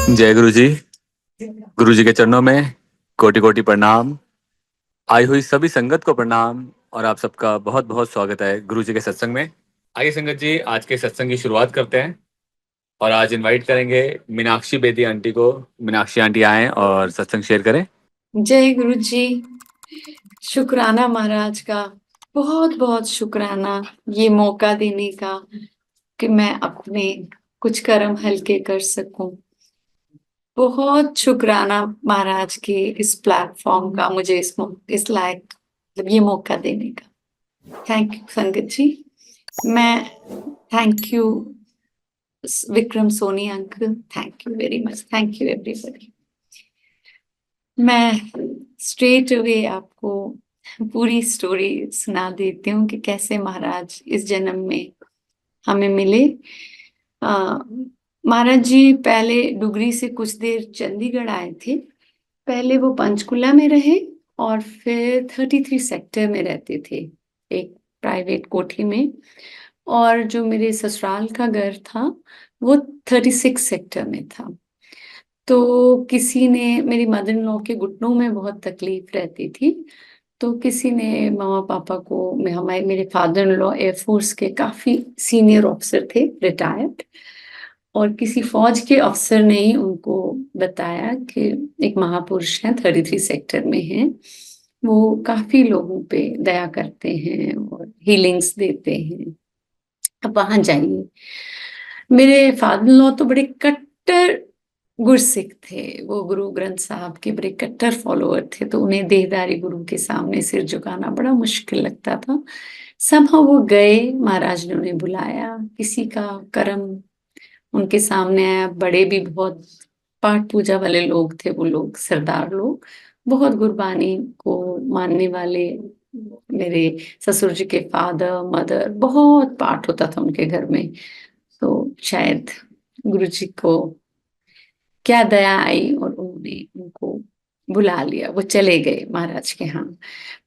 जय गुरु जी। गुरु जी के चरणों में कोटि कोटि प्रणाम। आई हुई सभी संगत को प्रणाम और आप सबका बहुत बहुत स्वागत है गुरु जी के सत्संग में। आइए संगत जी, आज के सत्संग की शुरुआत करते हैं और आज इनवाइट करेंगे मीनाक्षी बेदी आंटी को। मीनाक्षी आंटी आए और सत्संग शेयर करें। जय गुरु जी। शुक्राना महाराज का, बहुत बहुत शुक्राना ये मौका देने का कि मैं अपने कुछ कर्म हल्के कर सकूं। बहुत शुक्राना महाराज के इस प्लेटफॉर्म का, मुझे इस लायक मतलब ये मौका देने का। Thank you Sangat ji. मैं thank you Vikram Soni uncle, thank you very much, thank you everybody. मैं स्ट्रेट अवे आपको पूरी स्टोरी सुना देती हूँ कि कैसे महाराज इस जन्म में हमें मिले। महाराज जी पहले डुगरी से कुछ देर चंडीगढ़ आए थे। पहले वो पंचकुला में रहे और फिर 33 सेक्टर में रहते थे, एक प्राइवेट कोठी में। और जो मेरे ससुराल का घर था वो 36 सेक्टर में था। तो किसी ने, मेरी मदर इन लॉ के घुटनों में बहुत तकलीफ रहती थी, तो किसी ने मामा पापा को, हमारे मेरे फादर इन लॉ एयरफोर्स के काफी सीनियर ऑफिसर थे, रिटायर्ड, और किसी फौज के अफसर ने ही उनको बताया कि एक महापुरुष हैं 33 सेक्टर में हैं, वो काफी लोगों पे दया करते हैं और हीलिंग्स देते हैं, अब वहां जाइए। मेरे फादर इन लॉ तो बड़े कट्टर गुरसिख थे, वो गुरु ग्रंथ साहब के बड़े कट्टर फॉलोअर थे, तो उन्हें देहदारी गुरु के सामने सिर झुकाना बड़ा मुश्किल लगता था। somehow वो गए, महाराज ने उन्हें बुलाया, किसी का कर्म उनके सामने आया। बड़े भी बहुत पाठ पूजा वाले लोग थे वो लोग, सरदार लोग, बहुत गुरबानी को मानने वाले। मेरे ससुर जी के फादर मदर, बहुत पाठ होता था उनके घर में। तो शायद गुरु जी को क्या दया आई और उन्होंने उनको बुला लिया, वो चले गए महाराज के यहाँ।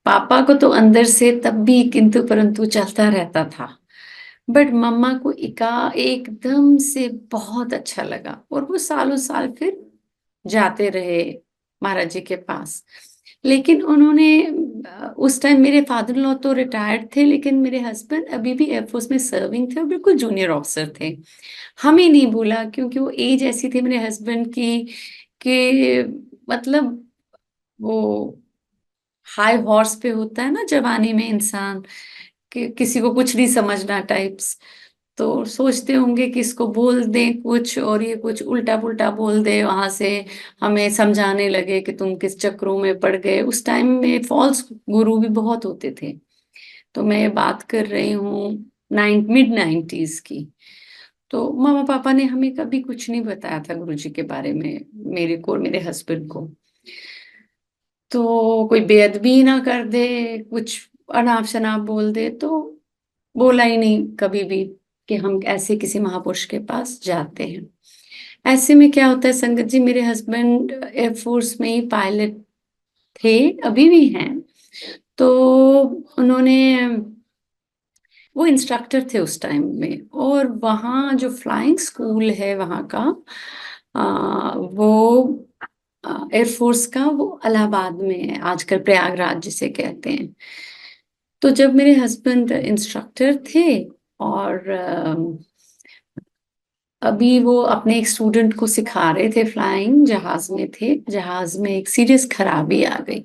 पापा को तो अंदर से तब भी किंतु परंतु चलता रहता था, बट मम्मा को एकदम से बहुत अच्छा लगा और वो सालों साल फिर जाते रहे महाराज जी के पास। लेकिन उन्होंने उस टाइम, मेरे फादर इन लॉ तो रिटायर्ड थे, लेकिन मेरे हस्बैंड अभी भी एयरफोर्स में सर्विंग थे और बिल्कुल जूनियर ऑफिसर थे। हमें नहीं भूला क्योंकि वो एज ऐसी थी मेरे हस्बैंड की कि मतलब वो हाई हॉर्स पे होता है ना जवानी में इंसान, कि किसी को कुछ नहीं समझना टाइप्स। तो सोचते होंगे कि इसको बोल दें कुछ और ये कुछ उल्टा पुल्टा बोल दे, वहां से हमें समझाने लगे कि तुम किस चक्रों में पड़ गए। उस टाइम में फॉल्स गुरु भी बहुत होते थे। तो मैं ये बात कर रही हूँ मिड 90s की। तो मामा पापा ने हमें कभी कुछ नहीं बताया था गुरु जी के बारे में, मेरे को और मेरे हस्बैंड को। तो कोई बेअदबी ना कर दे, कुछ अनाप शनाप बोल दे, तो बोला ही नहीं कभी भी कि हम ऐसे किसी महापुरुष के पास जाते हैं। ऐसे में क्या होता है संगत जी, मेरे हस्बैंड एयरफोर्स में ही पायलट थे, अभी भी हैं। तो उन्होंने, वो इंस्ट्रक्टर थे उस टाइम में, और वहाँ जो फ्लाइंग स्कूल है वहाँ का, वो एयरफोर्स का, वो इलाहाबाद में है, आजकल प्रयागराज जिसे कहते हैं। तो जब मेरे हस्बैंड इंस्ट्रक्टर थे और अभी वो अपने एक स्टूडेंट को सिखा रहे थे, फ्लाइंग जहाज में थे, जहाज में एक सीरियस खराबी आ गई।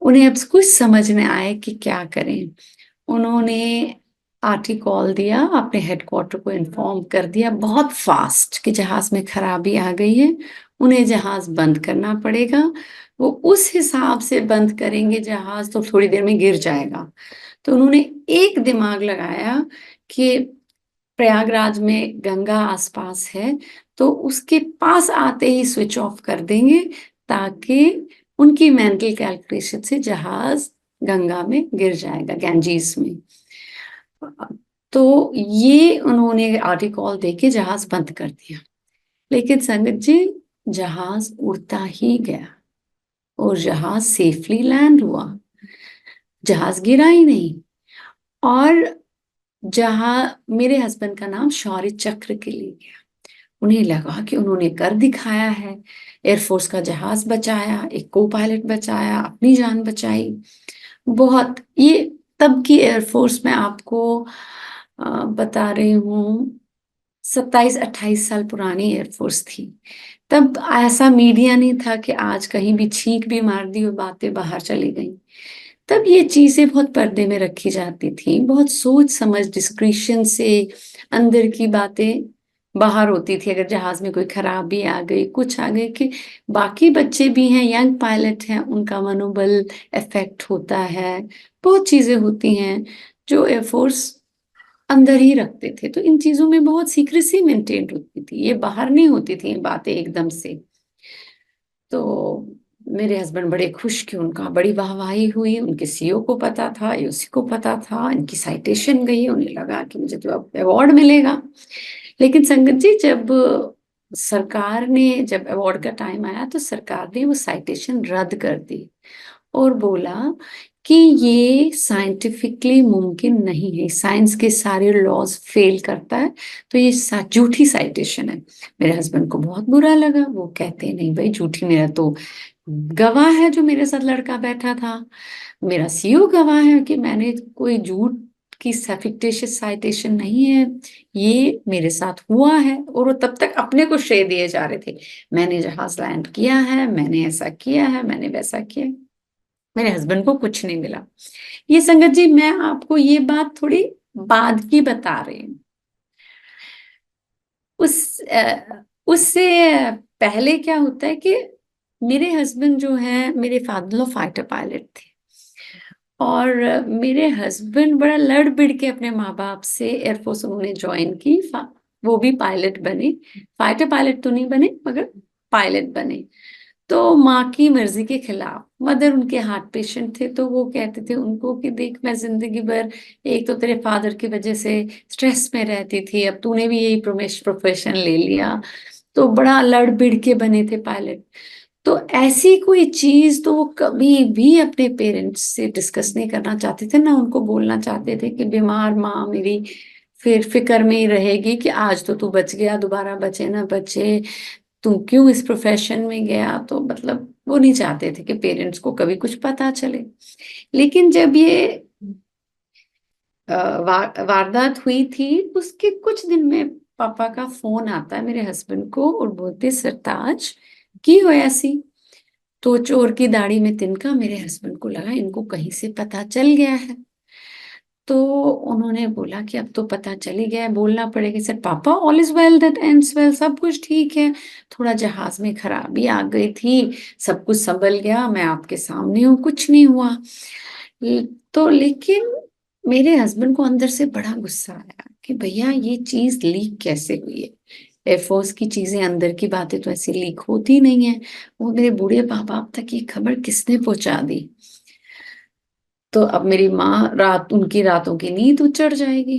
उन्हें अब कुछ समझ में आए कि क्या करें। उन्होंने आरटी कॉल दिया, अपने हेडक्वार्टर को इन्फॉर्म कर दिया बहुत फास्ट कि जहाज में खराबी आ गई है, उन्हें जहाज बंद करना पड़ेगा। वो उस हिसाब से बंद करेंगे जहाज तो थोड़ी देर में गिर जाएगा। तो उन्होंने एक दिमाग लगाया कि प्रयागराज में गंगा आसपास है, तो उसके पास आते ही स्विच ऑफ कर देंगे, ताकि उनकी मेंटल कैलकुलेशन से जहाज गंगा में गिर जाएगा, गैंजीज में। तो ये उन्होंने आर्टिकल देके जहाज बंद कर दिया। लेकिन संगत जी, जहाज उड़ता ही गया और जहाज सेफली लैंड हुआ, जहाज गिरा ही नहीं। और जहां मेरे हस्बैंड का नाम शौर्य चक्र के लिए गया, उन्हें लगा कि उन्होंने कर दिखाया है, एयरफोर्स का जहाज बचाया, एक को पायलट बचाया, अपनी जान बचाई। बहुत ये तब की एयरफोर्स में आपको बता रही हूँ, 27-28 साल पुरानी एयरफोर्स थी। तब ऐसा मीडिया नहीं था कि आज कहीं भी छींक भी मार दी और बातें बाहर चली गई। तब ये चीजें बहुत पर्दे में रखी जाती थी, बहुत सोच समझ डिस्क्रिशन से अंदर की बातें बाहर होती थी। अगर जहाज में कोई खराबी आ गई, कुछ आ गई, कि बाकी बच्चे भी हैं, यंग पायलट हैं, उनका मनोबल इफेक्ट होता है। बहुत चीजें होती हैं जो एयरफोर्स अंदर ही रखते थे। तो इन चीजों में बहुत सीक्रेसी मेंटेन होती थी, ये बाहर नहीं होती थी ये बातें एकदम से। तो मेरे हस्बैंड बड़े खुश कि उनका बड़ी वाहवाही हुई, उनके सीईओ को पता था, यूसी को पता था, इनकी साइटेशन गई, उन्हें लगा कि मुझे तो अब अवार्ड मिलेगा। लेकिन संगत जी, जब अवार्ड का टाइम आया तो सरकार ने वो साइटेशन रद्द कर दी और बोला कि ये साइंटिफिकली मुमकिन नहीं है, साइंस के सारे लॉज फेल करता है, तो ये झूठी साइटेशन है। मेरे हस्बैंड को बहुत बुरा लगा, वो कहते नहीं भाई झूठी, मेरा तो गवाह है जो मेरे साथ लड़का बैठा था, मेरा सीईओ गवाह है कि मैंने कोई झूठ की फिक्टिशियस साइटेशन नहीं है, ये मेरे साथ हुआ है। और वो तब तक अपने को श्रेय दिए जा रहे थे, मैंने जहाज लैंड किया है, मैंने ऐसा किया है, मैंने वैसा किया है। मेरे हस्बैंड को कुछ नहीं मिला। ये संगत जी, मैं आपको ये बात थोड़ी बाद की बता रही हूँ। उससे पहले क्या होता है कि मेरे हस्बैंड जो है, मेरे फादर फाइटर पायलट थे, और मेरे हस्बैंड बड़ा लड़ भिड़ के अपने माँ बाप से एयरफोर्स उन्होंने ज्वाइन की। वो भी पायलट बने, फाइटर पायलट तो नहीं बने मगर पायलट बने। तो माँ की मर्जी के खिलाफ, मदर उनके हार्ट पेशेंट थे, तो वो कहते थे उनको कि देख, मैं जिंदगी भर एक तो तेरे फादर की वजह से स्ट्रेस में रहती थी, अब तूने भी यही प्रोफेशन ले लिया। तो बड़ा लड़ भिड़ के बने थे पायलट। तो ऐसी कोई चीज तो वो कभी भी अपने पेरेंट्स से डिस्कस नहीं करना चाहते थे, ना उनको बोलना चाहते थे कि बीमार माँ मेरी फिर फिक्र में ही रहेगी कि आज तो तू बच गया, दोबारा बचे ना बचे, तू क्यों इस प्रोफेशन में गया। तो मतलब वो नहीं चाहते थे कि पेरेंट्स को कभी कुछ पता चले। लेकिन जब ये वारदात हुई थी, उसके कुछ दिन में पापा का फोन आता है मेरे हस्बैंड को और बोलते, सरताज की होया सी। तो चोर की दाढ़ी में तिनका, मेरे हस्बैंड को लगा इनको कहीं से पता चल गया है। तो उन्होंने बोला कि अब तो पता चल ही गया है, बोलना पड़ेगा। सर पापा, all is well that ends well, सब कुछ ठीक है, थोड़ा जहाज में खराबी आ गई थी, सब कुछ संभल गया, मैं आपके सामने हूँ, कुछ नहीं हुआ। तो लेकिन मेरे हस्बैंड को अंदर से बड़ा गुस्सा आया कि भैया ये चीज लीक कैसे हुई है। एयरफोर्स की चीजें, अंदर की बातें तो ऐसे लीक होती नहीं है। वो मेरे बूढ़े माँ बाप तक ये खबर किसने पहुंचा दी। तो अब मेरी माँ उनकी रातों की नींद उजड़ जाएगी।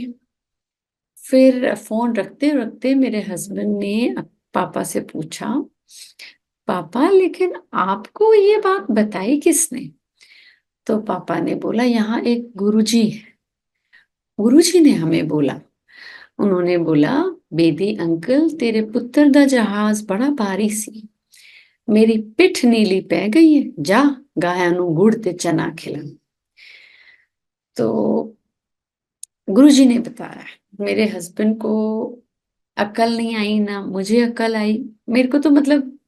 फिर फोन रखते रखते मेरे हस्बैंड ने पापा से पूछा, पापा लेकिन आपको ये बात बताई किसने। तो पापा ने बोला, यहाँ एक गुरुजी है, गुरुजी ने हमें बोला। उन्होंने बोला, बेदी अंकल तेरे पुत्र दा जहाज बड़ा भारी सी, मेरी पिठ नीली पै गई है, जा गाया नू गुड़ ते चना खिला। तो गुरुजी ने बताया। मेरे हस्बैंड को अकल नहीं आई, ना मुझे अकल आई। मेरे को तो मतलब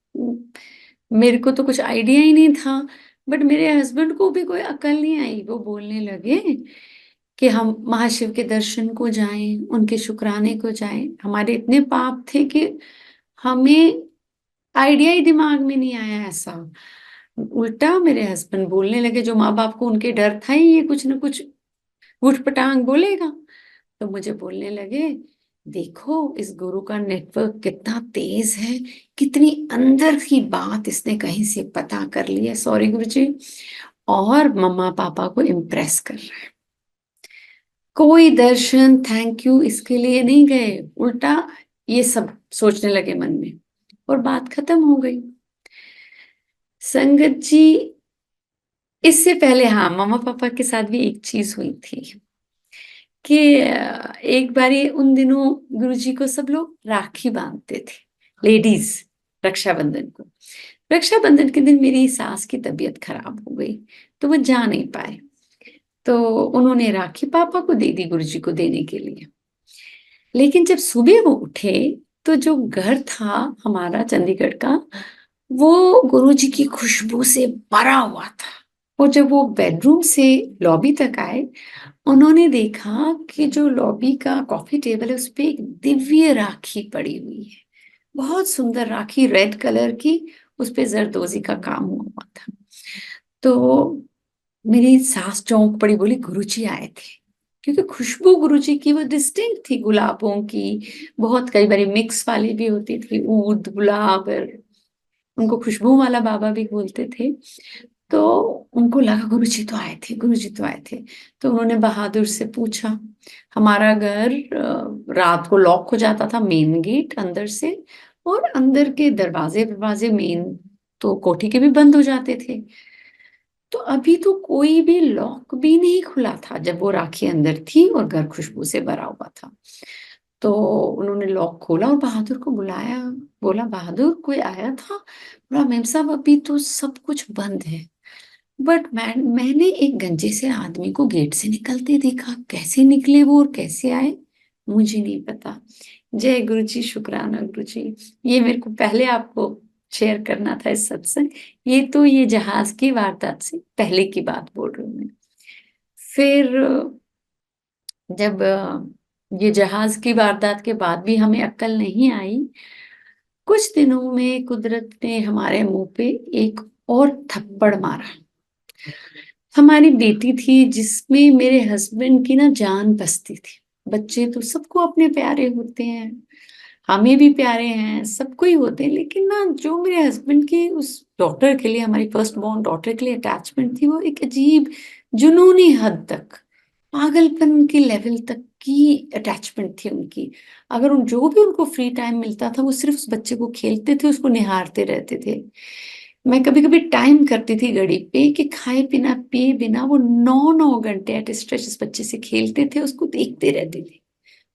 मेरे को तो कुछ आइडिया ही नहीं था, बट मेरे हस्बैंड को भी कोई अकल नहीं आई। वो बोलने लगे कि हम महाशिव के दर्शन को जाएं, उनके शुक्राने को जाएं। हमारे इतने पाप थे कि हमें आइडिया ही दिमाग में नहीं आया ऐसा। उल्टा मेरे हस्बैंड बोलने लगे, जो माँ बाप को उनके डर था ही, ये कुछ ना कुछ उठपटांग बोलेगा। तो मुझे बोलने लगे, देखो इस गुरु का नेटवर्क कितना तेज है, कितनी अंदर की बात इसने कहीं से पता कर ली है, सॉरी गुरुजी, और मम्मा पापा को इम्प्रेस कर रहा है। कोई दर्शन थैंक यू इसके लिए नहीं गए, उल्टा ये सब सोचने लगे मन में, और बात खत्म हो गई। संगत जी, इससे पहले हाँ, मम्मा पापा के साथ भी एक चीज हुई थी कि एक बारी उन दिनों गुरुजी को सब लोग राखी बांधते थे, लेडीज, रक्षाबंधन को। रक्षाबंधन के दिन मेरी सास की तबीयत खराब हो गई, तो वो जा नहीं पाए। तो उन्होंने राखी पापा को दे दी गुरुजी को देने के लिए। लेकिन जब सुबह वो उठे, तो जो घर था हमारा चंडीगढ़ का, वो गुरुजी की खुशबू से भरा हुआ था। और जब वो बेडरूम से लॉबी तक आए, उन्होंने देखा कि जो लॉबी का कॉफी टेबल है, उसपे एक दिव्य राखी पड़ी हुई है। बहुत सुंदर राखी, रेड कलर की, उसपे जरदोजी का काम हुआ था। तो मेरी सास चौंक पड़ी, बोली गुरुजी आए थे। क्योंकि खुशबू गुरुजी की वो डिस्टिंक्ट थी, गुलाबों की। बहुत कई बारी मिक्स वाली भी होती थी, ऊद गुलाब, और उनको खुशबू वाला बाबा भी बोलते थे। तो उनको लगा गुरुजी तो आए थे, गुरुजी तो आए थे। तो उन्होंने बहादुर से पूछा। हमारा घर रात को लॉक हो जाता था, मेन गेट अंदर से, और अंदर के दरवाजे मेन तो कोठी के भी बंद हो जाते थे। तो अभी तो कोई भी लॉक भी नहीं खुला था जब वो राखी अंदर थी और घर खुशबू से भरा हुआ था। तो उन्होंने लॉक खोला और बहादुर को बुलाया। बोला, बहादुर कोई आया था? बोला, मेम साहब अभी तो सब कुछ बंद है, बट मैंने एक गंजे से आदमी को गेट से निकलते देखा। कैसे निकले वो और कैसे आए, मुझे नहीं पता। जय गुरु जी, शुक्राना गुरु जी। ये मेरे को पहले आपको शेयर करना था इस सत्संग। ये जहाज की वारदात से पहले की बात बोल रही हूँ मैं। फिर जब ये जहाज की वारदात के बाद भी हमें अक्ल नहीं आई, कुछ दिनों में कुदरत ने हमारे मुंह पे एक और थप्पड़ मारा। हमारी बेटी थी जिसमें मेरे हस्बैंड की ना जान बसती थी। बच्चे तो सबको अपने प्यारे होते हैं, हमें भी प्यारे हैं, सबको ही होते हैं, लेकिन ना जो मेरे हस्बैंड की उस डॉटर के लिए, हमारी फर्स्ट बॉर्न डॉटर के लिए अटैचमेंट थी, वो एक अजीब जुनूनी हद तक, पागलपन के लेवल तक की अटैचमेंट थी उनकी। अगर उन जो भी उनको फ्री टाइम मिलता था, वो सिर्फ उस बच्चे को खेलते थे, उसको निहारते रहते थे। मैं कभी कभी टाइम करती थी घड़ी पे कि खाए बिना पिए बिना वो 9 9 घंटे एट स्ट्रेच उस बच्चे से खेलते थे, उसको देखते रहते थे,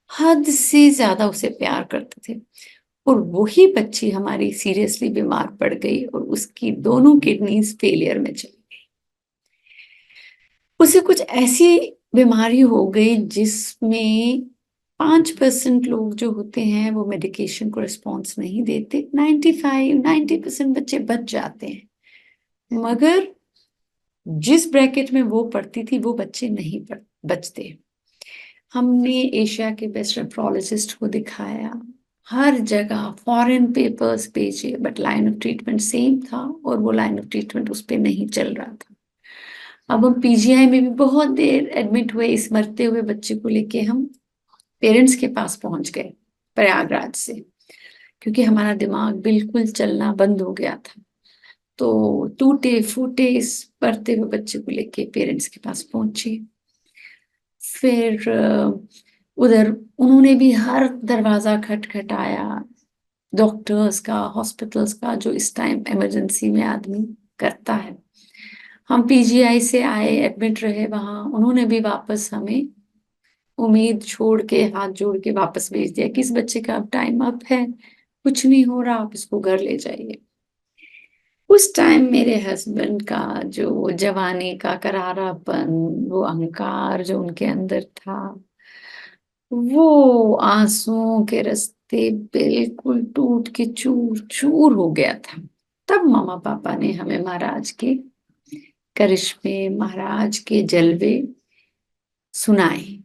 हद से ज्यादा उसे प्यार करते थे। और वही बच्ची हमारी सीरियसली बीमार पड़ गई और उसकी दोनों किडनीज फेलियर में चली। उसे कुछ ऐसी बीमारी हो गई जिसमें 5% लोग जो होते हैं वो मेडिकेशन को रिस्पॉन्स नहीं देते, 95 90% बच्चे बच जाते हैं। मगर जिस ब्रैकेट में वो पढ़ती थी, वो बच्चे नहीं बचते। हमने एशिया के बेस्ट नेफ्रोलॉजिस्ट को दिखाया, हर जगह फॉरेन पेपर्स भेजे, but line of treatment same था और वो लाइन ऑफ ट्रीटमेंट उस पर नहीं चल रहा था। अब हम पीजीआई में भी बहुत देर एडमिट हुए, इस मरते हुए बच्चे को लेके हम पेरेंट्स के पास पहुंच गए प्रयागराज से, क्योंकि हमारा दिमाग बिल्कुल चलना बंद हो गया था। तो टूटे फूटे इस मरते हुए बच्चे को लेके पेरेंट्स के पास पहुंचे। फिर उधर उन्होंने भी हर दरवाजा खटखटाया, डॉक्टर्स का, हॉस्पिटल्स का, जो इस टाइम इमरजेंसी में आदमी करता है। हम पीजीआई से आए, एडमिट रहे वहां, उन्होंने भी वापस हमें उम्मीद छोड़ के, हाथ जोड़ के वापस भेज दिया कि इस बच्चे का अब टाइम अप है, कुछ नहीं हो रहा, आप इसको घर ले जाइए। उस टाइम मेरे हस्बैंड का जो जवानी का करारापन, वो अहंकार जो उनके अंदर था, वो आंसुओं के रास्ते बिल्कुल टूट के चूर चूर हो गया था। तब मामा पापा ने हमें महाराज के करिश्मे, महाराज के जलवे सुनाए।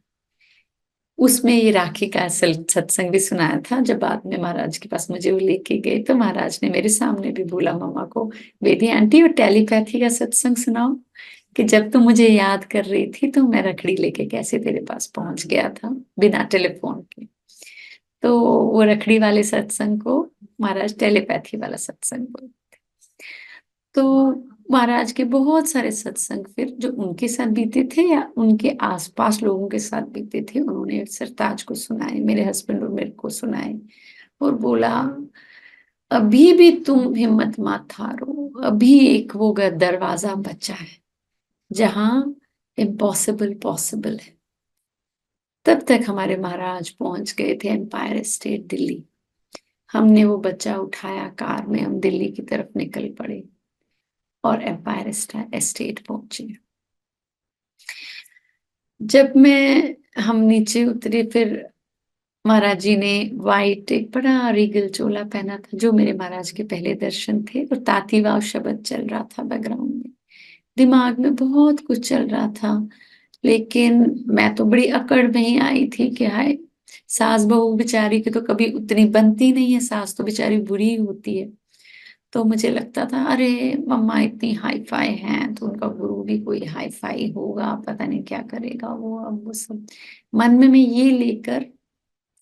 उसमें ये राखी का असल सत्संग भी सुनाया था। जब बाद में महाराज के पास मुझे वो लेके गए, तो महाराज ने मेरे सामने भी बोला मामा को, बेटी आंटी वो टेलीपैथी का सत्संग सुनाओ, कि जब तू मुझे याद कर रही थी तो मैं रखड़ी लेके कैसे तेरे पास पहुंच गया था बिना टेलीफोन के। तो वो रखड़ी वाले सत्संग को महाराज टेलीपैथी वाला सत्संग बोलते। तो महाराज के बहुत सारे सत्संग फिर जो उनके साथ बीते थे या उनके आसपास लोगों के साथ बीते थे, उन्होंने सरताज को सुनाए, मेरे हस्बैंड और मेरे को सुनाए, और बोला अभी भी तुम हिम्मत मत हारो, अभी एक वो दरवाजा बचा है जहां इम्पॉसिबल पॉसिबल है। तब तक हमारे महाराज पहुंच गए थे एम्पायर स्टेट दिल्ली। हमने वो बच्चा उठाया, कार में हम दिल्ली की तरफ निकल पड़े और एम्पायर एस्टेट पहुंचे। जब हम नीचे उतरे, फिर महाराज जी ने वाइट एक बड़ा रीगल चोला पहना था, जो मेरे महाराज के पहले दर्शन थे, और ताती वाव शब्द चल रहा था बैकग्राउंड में। दिमाग में बहुत कुछ चल रहा था, लेकिन मैं तो बड़ी अकड़ में ही आई थी कि हाय, सास बहू बेचारी की तो कभी उतनी बनती नहीं है, सास तो बेचारी बुरी ही होती है। तो मुझे लगता था अरे मम्मा इतनी हाई फाई हैं, तो उनका गुरु भी कोई हाई फाई होगा, पता नहीं क्या करेगा वो। अब वो सब मन में मैं ये लेकर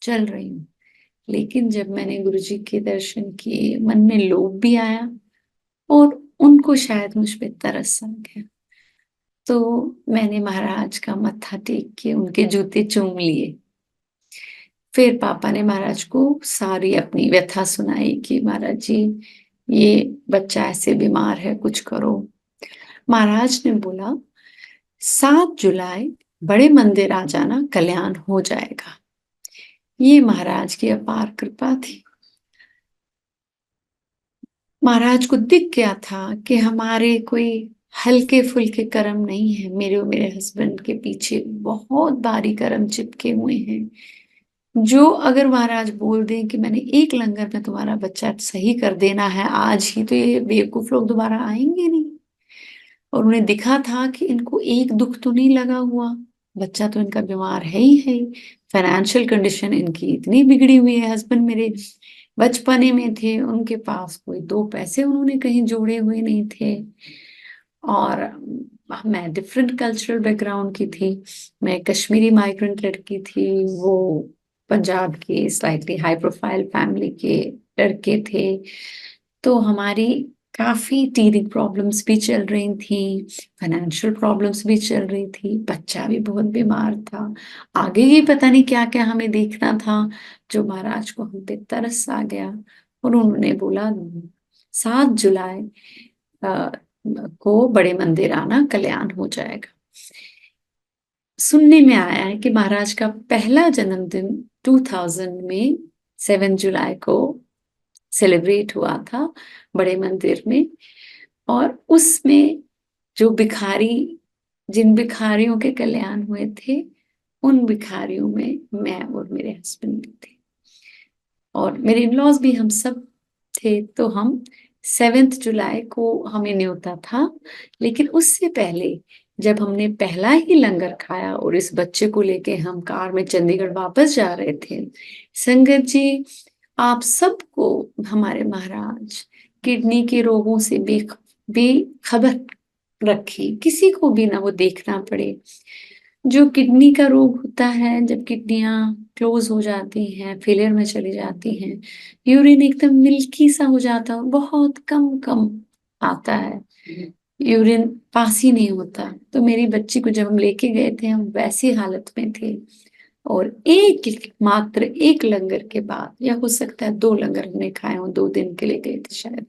चल रही हूँ। लेकिन जब मैंने गुरुजी के दर्शन किए, मन में लोभ भी आया और उनको शायद मुझ पे तरस आ गया। तो मैंने महाराज का मत्था टेक के उनके जूते चूम लिए। फिर पापा ने महाराज को सारी अपनी व्यथा सुनाई कि महाराज जी, ये बच्चा ऐसे बीमार है, कुछ करो। महाराज ने बोला 7 जुलाई बड़े मंदिर आ जाना, कल्याण हो जाएगा। ये महाराज की अपार कृपा थी। महाराज को दिख गया था कि हमारे कोई हल्के फुल्के कर्म नहीं है, मेरे और मेरे हस्बैंड के पीछे बहुत भारी कर्म चिपके हुए हैं। जो अगर महाराज बोल दें कि मैंने एक लंगर में तुम्हारा बच्चा सही कर देना है आज ही, तो ये बेवकूफ लोग दोबारा आएंगे नहीं। और उन्हें दिखा था कि इनको एक दुख तो नहीं लगा हुआ, बच्चा तो इनका बीमार है ही है। फाइनेंशियल कंडीशन इनकी इतनी बिगड़ी हुई है, हस्बैंड मेरे बचपने में थे, उनके पास कोई 2 पैसे उन्होंने कहीं जोड़े हुए नहीं थे। और मैं डिफरेंट कल्चरल बैकग्राउंड की थी, मैं कश्मीरी माइग्रेंट लड़की थी, वो पंजाब के स्लाइटली हाई प्रोफाइल फैमिली के लड़के थे। तो हमारी काफी टीथिंग प्रॉब्लम्स भी चल रही थी, फाइनेंशियल प्रॉब्लम्स भी चल रही थी, बच्चा भी बहुत बीमार था। आगे ही पता नहीं क्या क्या हमें देखना था, जो महाराज को हम पे तरस आ गया। और उन्होंने बोला 7 जुलाई को बड़े मंदिर आना, कल्याण हो जाएगा। सुनने में आया है कि महाराज का पहला जन्मदिन 2000 में 7 जुलाई को सेलिब्रेट हुआ था बड़े मंदिर में। और उसमें जो भिखारी, जिन भिखारियों के कल्याण हुए थे, उन भिखारियों में मैं और मेरे हस्बैंड भी थे, और मेरे इन-लॉज भी, हम सब थे। तो हम 7 जुलाई को हमें न्योता था। लेकिन उससे पहले जब हमने पहला ही लंगर खाया और इस बच्चे को लेके हम कार में चंडीगढ़ वापस जा रहे थे, संगत जी, आप सबको हमारे महाराज किडनी के रोगों से बेखबर रखे, किसी को भी ना वो देखना पड़े। जो किडनी का रोग होता है, जब किडनियां क्लोज हो जाती हैं, फेलियर में चली जाती हैं, यूरिन एकदम मिल्की सा हो जाता है, बहुत कम कम आता है, यूरिन पास ही नहीं होता। तो मेरी बच्ची को जब हम लेके गए थे, हम वैसी हालत में थे। और मात्र एक लंगर के बाद, या हो सकता है 2 लंगर हमने खाए हों, 2 दिन के लिए गए थे शायद,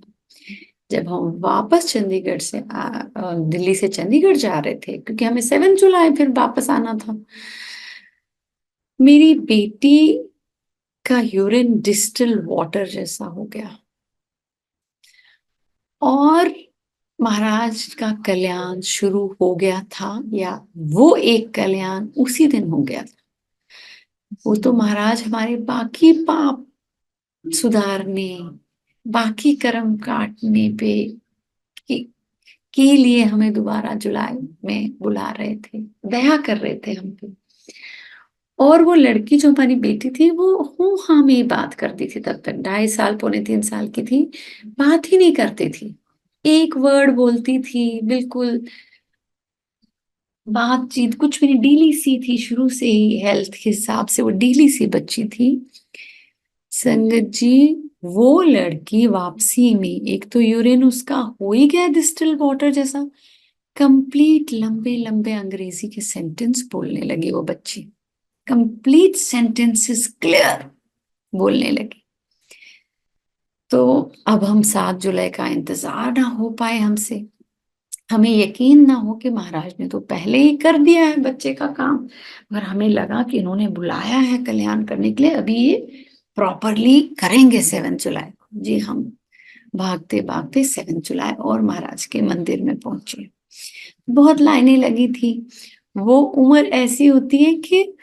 जब हम वापस चंडीगढ़ से दिल्ली से चंडीगढ़ जा रहे थे, क्योंकि हमें 7 जुलाई फिर वापस आना था, मेरी बेटी का यूरिन डिस्टिल वाटर जैसा हो गया। और महाराज का कल्याण शुरू हो गया था, या वो एक कल्याण उसी दिन हो गया था। वो तो महाराज हमारे बाकी पाप सुधारने, बाकी कर्म काटने पे के, के लिए हमें दोबारा जुलाई में बुला रहे थे, दया कर रहे थे हम पे। और वो लड़की जो हमारी बेटी थी, वो हूँ हाँ में ही बात करती थी, तब तक 2.5 साल पौने 3 साल की थी, बात ही नहीं करती थी, एक वर्ड बोलती थी, बिल्कुल बातचीत कुछ भी नहीं, डीली सी थी शुरू से ही, हेल्थ के हिसाब से वो डीली सी बच्ची थी। संगत जी, वो लड़की वापसी में, एक तो यूरिन उसका हो ही गया डिस्टिल वाटर जैसा, कंप्लीट लंबे लंबे अंग्रेजी के सेंटेंस बोलने लगी वो बच्ची, कंप्लीट सेंटेंसेस क्लियर बोलने लगी। तो अब हम 7 जुलाई का इंतजार ना हो पाए हमसे, हमें यकीन ना हो कि महाराज ने तो पहले ही कर दिया है बच्चे का काम, मगर हमें लगा कि इन्होंने बुलाया है कल्याण करने के लिए, अभी ये प्रॉपरली करेंगे 7 जुलाई को। जी हम भागते-भागते 7 जुलाई और महाराज के मंदिर में पहुँचे। बहुत लाइनें लगी थी। वो उम्र ऐसी होती है कि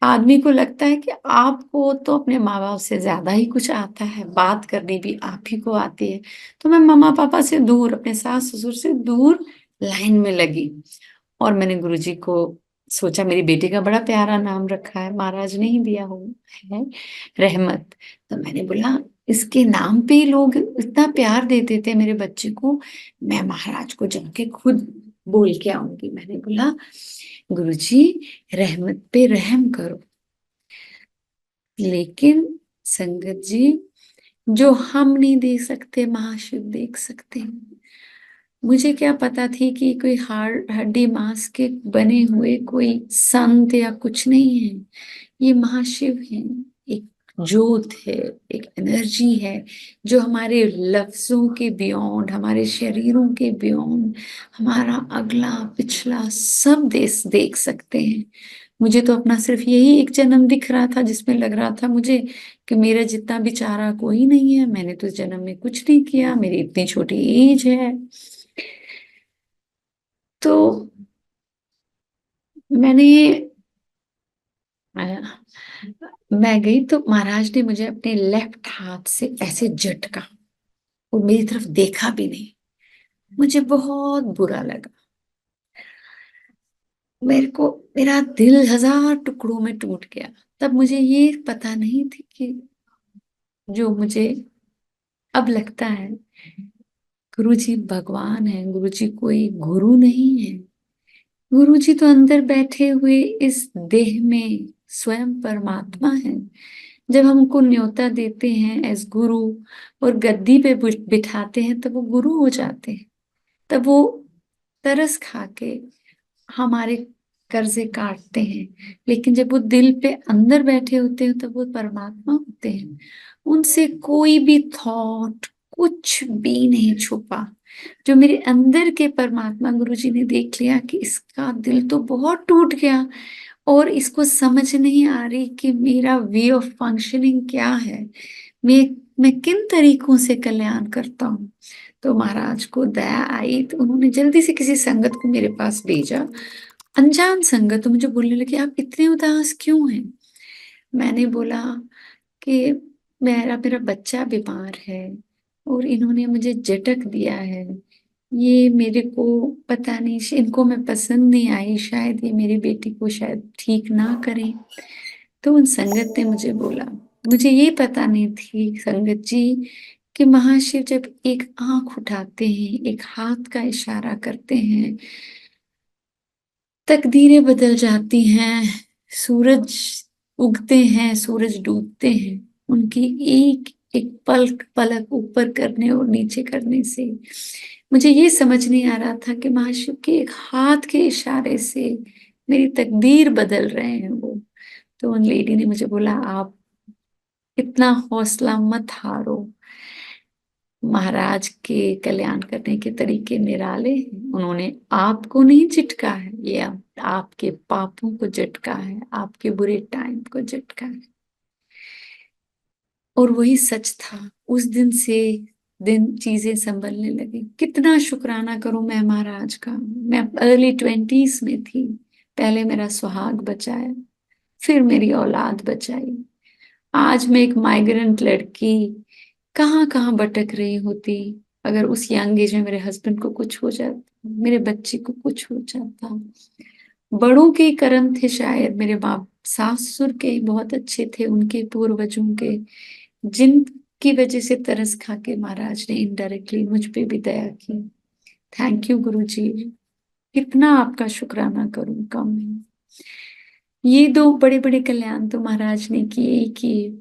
आदमी को लगता है कि आपको तो अपने माँ-बाप से ज़्यादा ही कुछ आता है, बात करनी भी आप ही को आती है। तो मैं मम्मा-पापा से दूर, अपने सास-ससुर से दूर लाइन में लगी और मैंने गुरुजी को सोचा, मेरी बेटी का बड़ा प्यारा नाम रखा है, महाराज ने ही दिया हो है, रहमत। तो मैंने बोला इसके नाम पे ही लोग इतना प्यार देते थे मेरे बच्चे को, मैं महाराज को जाके खुद बोल के आऊँगी। मैंने बोला गुरुजी रहमत पे रहम करो। लेकिन संगत जी, जो हम नहीं देख सकते महाशिव देख सकते हैं। मुझे क्या पता थी कि कोई हाड़ हड्डी मांस के बने हुए कोई संत या कुछ नहीं है, ये महाशिव हैं। एक जोत है, एक एनर्जी है जो हमारे लफ्जों के बियॉन्ड, हमारे शरीरों के बियॉन्ड, हमारा अगला पिछला सब देख सकते हैं। मुझे तो अपना सिर्फ यही एक जन्म दिख रहा था जिसमें लग रहा था मुझे कि मेरा जितना बेचारा कोई नहीं है, मैंने तो इस जन्म में कुछ नहीं किया, मेरी इतनी छोटी एज है। तो मैंने मैं गई तो महाराज ने मुझे अपने लेफ्ट हाथ से ऐसे झटका और मेरी तरफ देखा भी नहीं। मुझे बहुत बुरा लगा। मेरे को मेरा दिल 1000 टुकड़ों में टूट गया। तब मुझे ये पता नहीं थी कि जो मुझे अब लगता है, गुरुजी भगवान है, गुरुजी कोई गुरु नहीं है। गुरुजी तो अंदर बैठे हुए इस देह में स्वयं परमात्मा है। जब हमको न्योता देते हैं एज गुरु और गद्दी पे बिठाते हैं तब वो गुरु हो जाते हैं। तब वो तरस खा के हमारे कर्जे काटते हैं। लेकिन जब वो दिल पे अंदर बैठे होते हैं तब वो परमात्मा होते हैं। उनसे कोई भी थॉट कुछ भी नहीं छुपा। जो मेरे अंदर के परमात्मा गुरुजी ने देख लिया कि इसका दिल तो बहुत टूट गया और इसको समझ नहीं आ रही कि मेरा वे ऑफ फंक्शनिंग क्या है, मैं मैं किन तरीकों से कल्याण करता हूँ। तो महाराज को दया आई तो उन्होंने जल्दी से किसी संगत को मेरे पास भेजा, अनजान संगत। तो मुझे बोलने लगे आप इतने उदास क्यों हैं। मैंने बोला कि मेरा मेरा बच्चा बीमार है और इन्होंने मुझे झटक दिया है, ये मेरे को पता नहीं, इनको मैं पसंद नहीं आई, शायद ये मेरी बेटी को शायद ठीक ना करें। तो उन संगत ने मुझे बोला, मुझे ये पता नहीं थी संगत जी कि महाशिव जब एक आंख उठाते हैं, एक हाथ का इशारा करते हैं, तकदीरें बदल जाती हैं। सूरज उगते हैं, सूरज डूबते हैं, उनकी एक एक पलक पलक ऊपर करने और नीचे करने से मुझे ये समझ नहीं आ रहा था कि महाशिव के एक हाथ के इशारे से मेरी तकदीर बदल रहे हैं वो। तो उन लेडी ने मुझे बोला आप इतना हौसला मत हारो, महाराज के कल्याण करने के तरीके निराले हैं। उन्होंने आपको नहीं झटका है, ये आपके पापों को झटका है, आपके बुरे टाइम को झटका है। और वही सच था। उस दिन से दिन चीजें संभलने लगी। कितना शुक्राना करूं मैं महाराज का। मैं अर्ली 20s में थी, पहले मेरा सुहाग बचाया, फिर मेरी औलाद बचाई। आज मैं एक माइग्रेंट लड़की कहाँ कहाँ भटक रही होती अगर उस यंग एज में मेरे हस्बैंड को कुछ हो जाता, मेरे बच्चे को कुछ हो जाता। बड़ों के कर्म थे शायद, मेरे बाप सास ससुर के बहुत अच्छे थे, उनके पूर्वजों के, जिनकी वजह से तरस खा के महाराज ने इनडायरेक्टली मुझ पे भी दया की। थैंक यू गुरु जी, कितना आपका शुक्राना करूं कम है। ये दो बड़े बड़े कल्याण तो महाराज ने किए ही किए।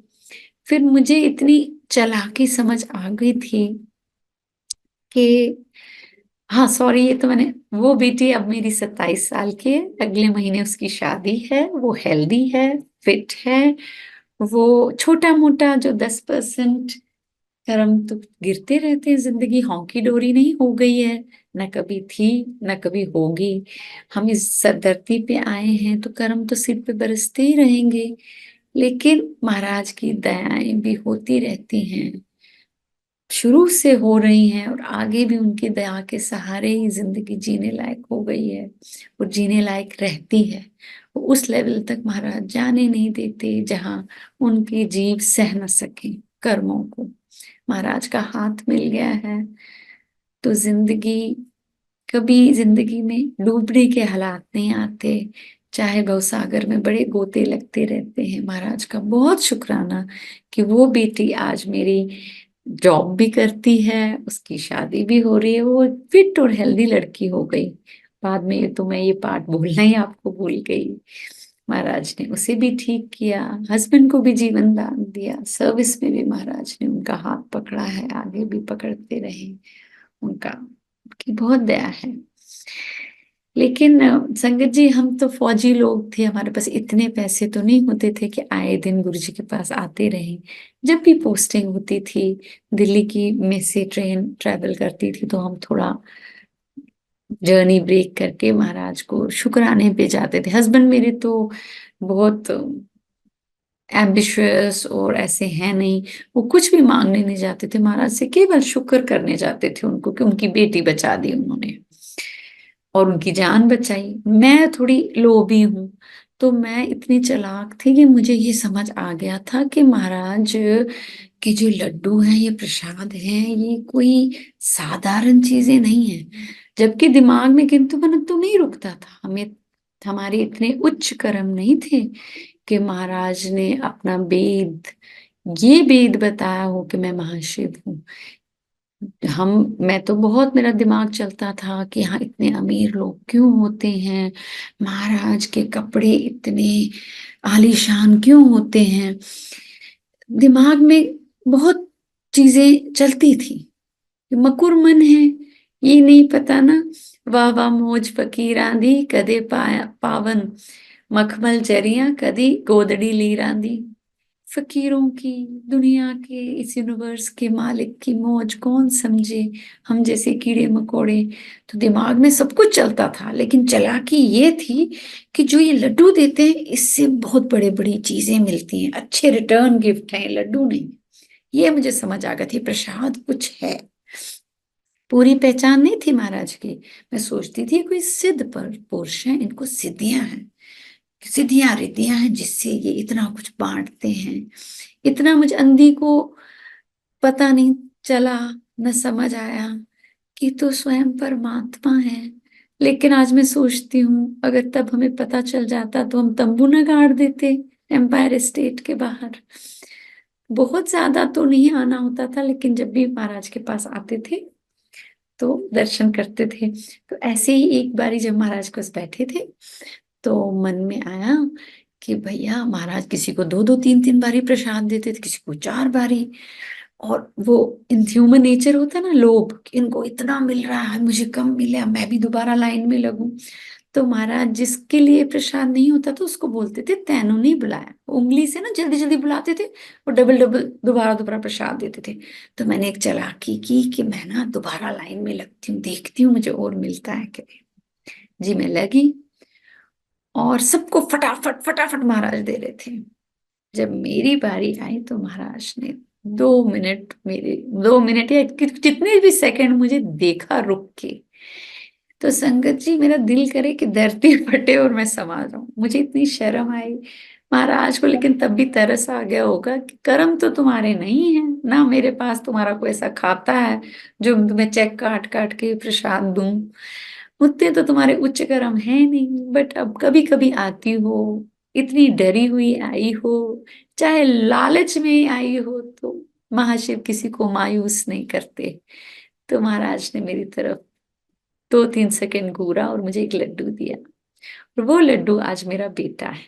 फिर मुझे इतनी चालाकी समझ आ गई थी कि हाँ सॉरी, ये तो मैंने, वो बेटी अब मेरी 27 साल की है, अगले महीने उसकी शादी है, वो हेल्दी है, फिट है। वो छोटा मोटा जो 10% कर्म तो गिरते रहते हैं, जिंदगी हॉकी डोरी नहीं हो गई है, न कभी थी न कभी होगी। हम इस धरती पे आए हैं तो कर्म तो सिर पे बरसते ही रहेंगे, लेकिन महाराज की दयाएं भी होती रहती हैं, शुरू से हो रही हैं, और आगे भी उनकी दया के सहारे ही जिंदगी जीने लायक हो गई है और जीने लायक रहती है। वो उस लेवल तक महाराज जाने नहीं देते जहां उनकी जीव सह न सके कर्मों को। महाराज का हाथ मिल गया है तो जिंदगी, कभी जिंदगी में डूबने के हालात नहीं आते, चाहे भवसागर में बड़े गोते लगते रहते हैं। महाराज का बहुत शुक्राना कि वो बेटी आज मेरी जॉब भी करती है, उसकी शादी भी हो रही है, वो फिट और हेल्दी लड़की हो गई। बाद में ये तो मैं ये पार्ट बोलना ही आपको भूल गई। महाराज ने उसे भी ठीक किया, हस्बैंड को भी जीवन दान दिया, सर्विस में भी महाराज ने उनका हाथ पकड़ा है, आगे भी पकड़ते रहे। उनका, उनकी बहुत दया है। लेकिन संगत जी, हम तो फौजी लोग थे, हमारे पास इतने पैसे तो नहीं होते थे कि आए दिन गुरु जी के पास आते रहे। जब भी पोस्टिंग होती थी, दिल्ली की में से ट्रेन ट्रेवल करती थी, तो हम थोड़ा जर्नी ब्रेक करके महाराज को शुक्राने पे जाते थे। हस्बैंड मेरे तो बहुत एम्बिशियस और ऐसे हैं नहीं, वो कुछ भी मांगने नहीं जाते थे महाराज से, केवल शुक्र करने जाते थे उनको कि उनकी बेटी बचा दी उन्होंने और उनकी जान बचाई। मैं थोड़ी लोभी हूँ, तो मैं इतनी चालाक थी कि मुझे ये समझ आ गया था कि महाराज के जो लड्डू हैं, ये प्रसाद हैं, ये कोई साधारण चीजें नहीं है। जबकि दिमाग में किंतु परंतु नहीं रुकता था, हमें हमारे इतने उच्च कर्म नहीं थे कि महाराज ने अपना वेद, ये वेद बताया हो कि मैं महाशिव हूँ। मैं तो बहुत, मेरा दिमाग चलता था कि हाँ, इतने अमीर लोग क्यों होते हैं, महाराज के कपड़े इतने आलीशान क्यों होते हैं। दिमाग में बहुत चीजें चलती थी। मकुर मन है, ये नहीं पता ना। वाह वाह मौज फकीरां दी, कदे पाया पावन मखमल जरिया, कदी गोदड़ी लीरां दी। फकीरों की, दुनिया के, इस यूनिवर्स के मालिक की मौज कौन समझे, हम जैसे कीड़े मकोड़े। तो दिमाग में सब कुछ चलता था, लेकिन चालाकी ये थी कि जो ये लड्डू देते हैं, इससे बहुत बड़े बड़ी चीजें मिलती हैं, अच्छे रिटर्न गिफ्ट हैं, लड्डू नहीं। ये मुझे समझ आ गई थी, प्रसाद कुछ है। पूरी पहचान नहीं थी महाराज की। मैं सोचती थी कोई सिद्ध पर पुरुष है, इनको सिद्धियां हैं, सिद्धियां रिद्धियां हैं, जिससे ये इतना कुछ बांटते हैं। इतना मुझे अंधी को पता नहीं चला, न समझ आया कि तो स्वयं परमात्मा है। लेकिन आज मैं सोचती हूँ, अगर तब हमें पता चल जाता तो हम तंबू न गाड़ देते एम्पायर स्टेट के बाहर। बहुत ज्यादा तो नहीं आना होता था, लेकिन जब भी महाराज के पास आते थे तो दर्शन करते थे। तो ऐसे ही एक बारी जब महाराज के पास बैठे थे, तो मन में आया कि भैया, महाराज किसी को दो दो तीन तीन बारी प्रसाद देते थे, किसी को चार बारी। और वो इन ह्यूमन नेचर होता है ना, लोभ, कि इनको इतना मिल रहा है, मुझे कम मिला, मैं भी दोबारा लाइन में लगूं। तो महाराज जिसके लिए प्रसाद नहीं होता था उसको बोलते थे तैनू नहीं बुलाया, उंगली से ना जल्दी जल्दी बुलाते थे और डबल डबल दोबारा दोबारा प्रसाद देते थे। तो मैंने एक चालाकी की कि मैं ना दोबारा लाइन में लगती हूँ, देखती हूँ मुझे और मिलता है कि नहीं। जी मैं लगी, और सबको फटाफट फटाफट महाराज दे रहे थे। जब मेरी बारी आई तो महाराज ने 2 मिनट, मेरे 2 मिनट या जितने भी सेकंड मुझे देखा रुक के, तो संगत जी मेरा दिल करे कि धरती फटे और मैं समा जाऊं। मुझे इतनी शर्म आई महाराज को, लेकिन तब भी तरस आ गया होगा कि कर्म तो तुम्हारे नहीं है ना, मेरे पास तुम्हारा कोई ऐसा खाता है जो तुम्हें चेक काट काट के प्रसाद दूं। उतने तो तुम्हारे उच्च कर्म है नहीं। बट अब कभी कभी आती हो, इतनी डरी हुई आई हो, चाहे लालच में आई हो, तो महाशिव किसी को मायूस नहीं करते। तो महाराज ने मेरी तरफ 2-3 सेकंड घूरा और मुझे एक लड्डू दिया, और वो लड्डू आज मेरा बेटा है।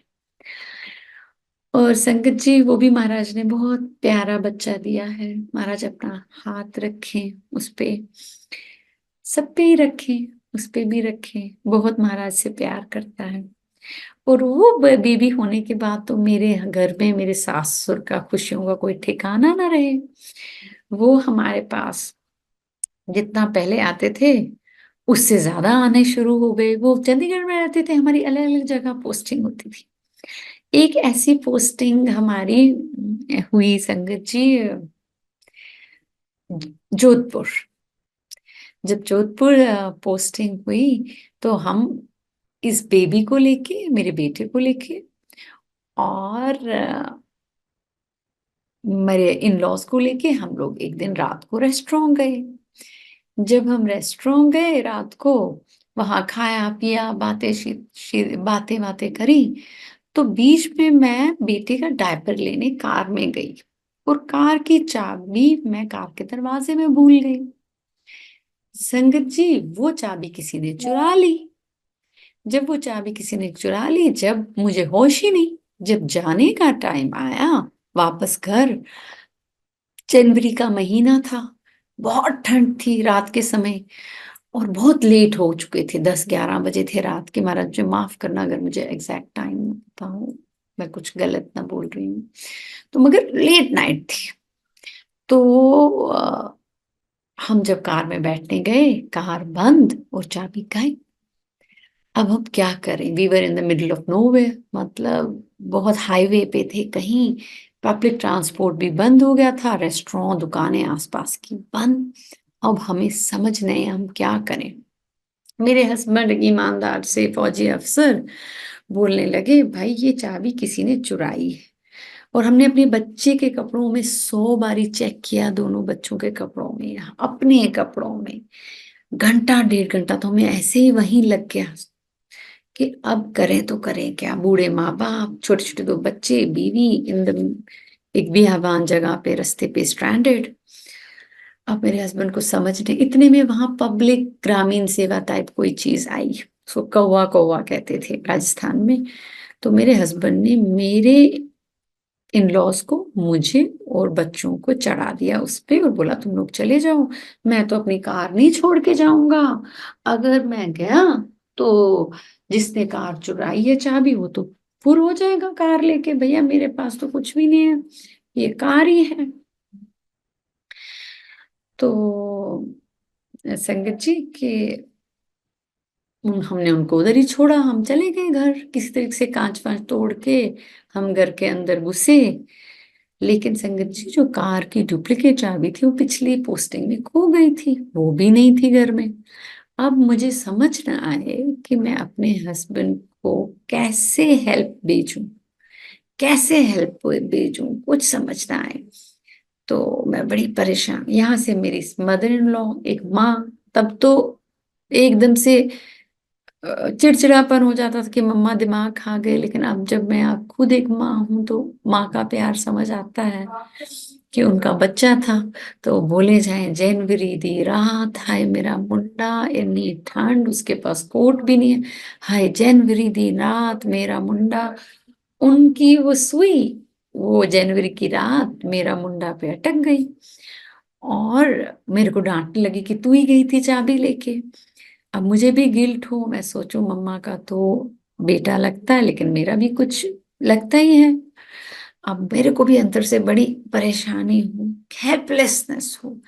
और संगत जी, वो भी महाराज ने बहुत प्यारा बच्चा दिया है। महाराज अपना हाथ रखें उस पे, सब पे ही रखें, उस पे भी रखें, बहुत महाराज से प्यार करता है। और वो बेबी होने के बाद तो मेरे घर में मेरे सास-ससुर का खुशियों का कोई ठिकाना ना रहे। वो हमारे पास जितना पहले आते थे, उससे ज़्यादा आने शुरू हो गए। वो चंडीगढ़ में रहते थे, हमारी अलग-अलग जगह पोस्टिंग होती थी। एक ऐसी पोस्टिंग हमारी हुई संगत जी जोधपुर। जब जोधपुर पोस्टिंग हुई, तो हम इस बेबी को लेके, मेरे बेटे को लेके और मेरे इन-लॉज़ को लेके हम लोग एक दिन रात को रेस्टोरेंट गए। जब हम रेस्टोरेंट गए रात को, वहाँ खाया-पिया, बातें-वातें करी, तो बीच में मैं बेटे का डायपर लेने कार में गई और कार की चाबी मैं कार के दरवाजे में भूल गई। संगत जी, वो चाबी किसी ने चुरा ली। जब वो चाबी किसी ने चुरा ली, जब मुझे होश ही नहीं, जब जाने का टाइम आया वापस घर, जनवरी का महीना था, बहुत ठंड थी रात के समय और बहुत लेट हो चुके थे, 10-11 बजे थे रात के। महाराज जी माफ़ करना अगर मुझे एग्ज़ैक्ट टाइम ना पता हो, मैं कुछ गलत ना बोल रही हूँ। तो मगर लेट नाइट थी। तो हम जब कार में बैठने गए, कार बंद और चाबी गायब। अब हम क्या करें? We were in the middle of nowhere, मतलब बहुत हाईवे पे थे कहीं, पब्लिक ट्रांसपोर्ट भी बंद हो गया था, रेस्टोरेंट, दुकानें आस-पास की बंद। अब हमें समझ नहीं आया हम क्या करें? मेरे हस्बैंड ईमानदार से फौजी अफ़सर बोलने लगे, "भाई ये चाबी किसी ने चुराई है।" और हमने अपने बच्चे के कपड़ों में 100 बारी चेक किया, दोनों बच्चों के कपड़ों में, अपने कपड़ों में। घंटा, डेढ़ घंटा तो हमें ऐसे ही वहीं लग गया कि अब करें तो करें क्या? बूढ़े माँ-बाप, छोटे-छोटे 2 बच्चे, बीवी इन द एक बियाबान जगह पे, रास्ते पे स्ट्रैंडेड। अब मेरे हस्बैंड को समझ नहीं, इतने में वहाँ पब्लिक ग्रामीण सेवा टाइप कोई चीज़ आई, उसको कौवा-कौवा कहते थे राजस्थान में। तो मेरे हस्बैंड ने मेरे इन-लॉज़ को, मुझे और बच्चों को चढ़ा दिया उस पे और बोला तुम लोग चले जाओ, मैं तो अपनी कार नहीं छोड़ के जाऊँगा। अगर मैं गया तो जिसने कार चुराई है चाबी वो तो फुर हो जाएगा कार लेके, भैया मेरे पास तो कुछ भी नहीं है, ये कार ही है। तो संगत जी कि हमने उनको उधर ही छोड़ा, हम चले गए घर, किसी तरीके से काँच-वाँच तोड़ के हम घर के अंदर घुसे। लेकिन संगत जी जो कार की डुप्लीकेट चाबी थी वो पिछली पोस्टिंग में खो गई थी, वो भी नहीं थी घर में। अब मुझे समझ ना आए कि मैं अपने हस्बैंड को कैसे हेल्प भेजूँ? कैसे हेल्प भेजूँ? कुछ समझ ना आए। तो मैं बड़ी परेशान, यहाँ से मेरी मदर इन लॉ, एक माँ, तब तो एकदम से चिड़चिड़ापन हो जाता था कि मम्मा दिमाग खा गए, लेकिन अब जब मैं अब खुद एक माँ हूँ तो माँ का प्यार समझ आता है कि उनका बच्चा था। तो बोले जाएं जनवरी दी रात, हाय मेरा मुंडा इतनी ठंड, उसके पास कोट भी नहीं है, हाय जनवरी दी रात मेरा मुंडा। उनकी वो सुई वो जनवरी की रात मेरा मुंडा पे अटक गई और मेरे को डांटने लगी कि तू ही गई थी चाबी लेके। अब मुझे भी गिल्ट हो, मैं सोचूं मम्मा का तो बेटा लगता है लेकिन मेरा भी कुछ लगता ही है। अब मेरे को भी अंदर से बड़ी परेशानी हो, हेल्पलेसनेस हो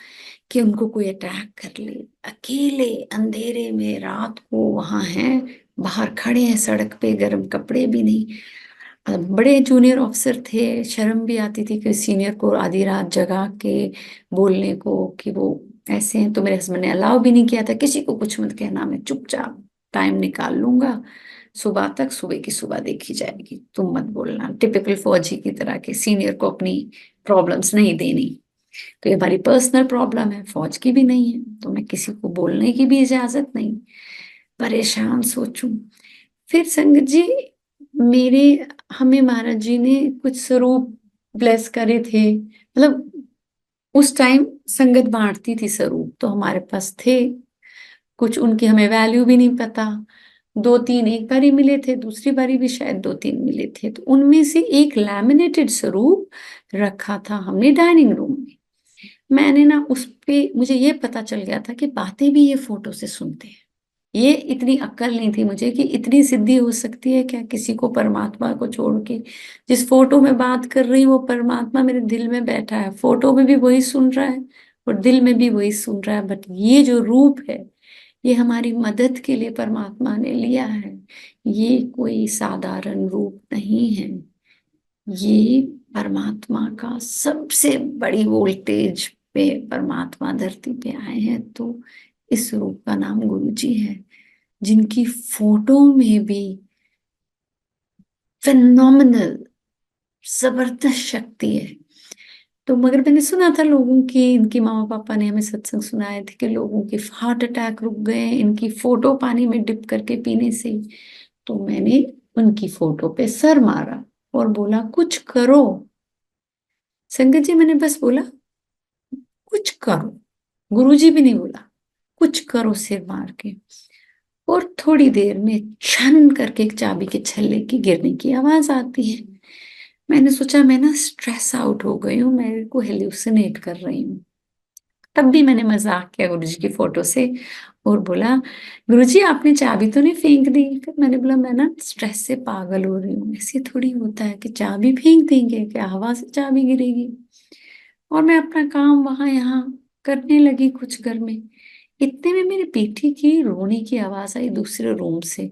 कि उनको कोई अटैक कर ले, अकेले अंधेरे में रात को वहां हैं, बाहर खड़े हैं सड़क पे, गर्म कपड़े भी नहीं। बड़े जूनियर ऑफिसर थे, शर्म भी आती थी कि सीनियर को आधी रात जगा के बोलने को कि वो ऐसे हैं। तो मेरे हस्बैंड ने अलाउ भी नहीं किया था, किसी को कुछ मत कहना, मैं चुपचाप टाइम निकाल लूंगा, सुबह तक, सुबह की सुबह देखी जाएगी, तुम मत बोलना। टिपिकल फौजी की तरह के सीनियर को अपनी प्रॉब्लम्स नहीं देनी, तो ये हमारी पर्सनल प्रॉब्लम है, फौज की भी नहीं है, तो मैं किसी को बोलने की भी इजाजत नहीं। परेशान सोचूं। फिर संगत जी मेरे हमें महाराज जी ने कुछ स्वरूप ब्लेस करे थे, मतलब उस टाइम संगत बांटती थी स्वरूप, तो हमारे पास थे कुछ, उनकी हमें वैल्यू भी नहीं पता। 2-3 एक बारी मिले थे, दूसरी बारी भी शायद 2-3 मिले थे, तो उनमें से एक लैमिनेटेड स्वरूप रखा था हमने डाइनिंग रूम में। मैंने ना उस पे मुझे ये पता चल गया था कि बातें भी ये फोटो से सुनते हैं। ये इतनी अक्ल नहीं थी मुझे कि इतनी सिद्धि हो सकती है क्या किसी को परमात्मा को छोड़ के। जिस फोटो में बात कर रही हूँ वो परमात्मा मेरे दिल में बैठा है, फोटो में भी वही सुन रहा है और दिल में भी वही सुन रहा है। बट ये जो रूप है ये हमारी मदद के लिए परमात्मा ने लिया है। ये कोई साधारण रूप नहीं है। ये परमात्मा का सबसे बड़ी वोल्टेज पे परमात्मा धरती पे आए हैं। तो इस रूप का नाम गुरु जी है, जिनकी फोटो में भी फिनोमिनल जबरदस्त शक्ति है। तो मगर मैंने सुना था लोगों की, इनकी मामा पापा ने हमें सत्संग सुनाए थे कि लोगों के हार्ट अटैक रुक गए इनकी फोटो पानी में डिप करके पीने से ही। तो मैंने उनकी फोटो पे सर मारा और बोला कुछ करो। संगत जी मैंने बस बोला कुछ करो, गुरुजी भी नहीं बोला, कुछ करो सिर मार के। और थोड़ी देर में छन करके एक चाबी के छल्ले की गिरने की आवाज आती है। मैंने सोचा मैं ना स्ट्रेस आउट हो गई हूँ, मेरे को हेल्यूसिनेट कर रही हूँ। तब भी मैंने मजाक किया गुरुजी की फोटो से और बोला गुरुजी आपने चाबी तो नहीं फेंक दी। फिर मैंने बोला मैं ना स्ट्रेस से पागल हो रही हूँ, ऐसे थोड़ी होता है कि चाबी फेंक देंगे, क्या हवा से चाबी गिरेगी। और मैं अपना काम वहां यहाँ करने लगी कुछ घर में। इतने में मेरी बेटी की रोने की आवाज आई दूसरे रूम से।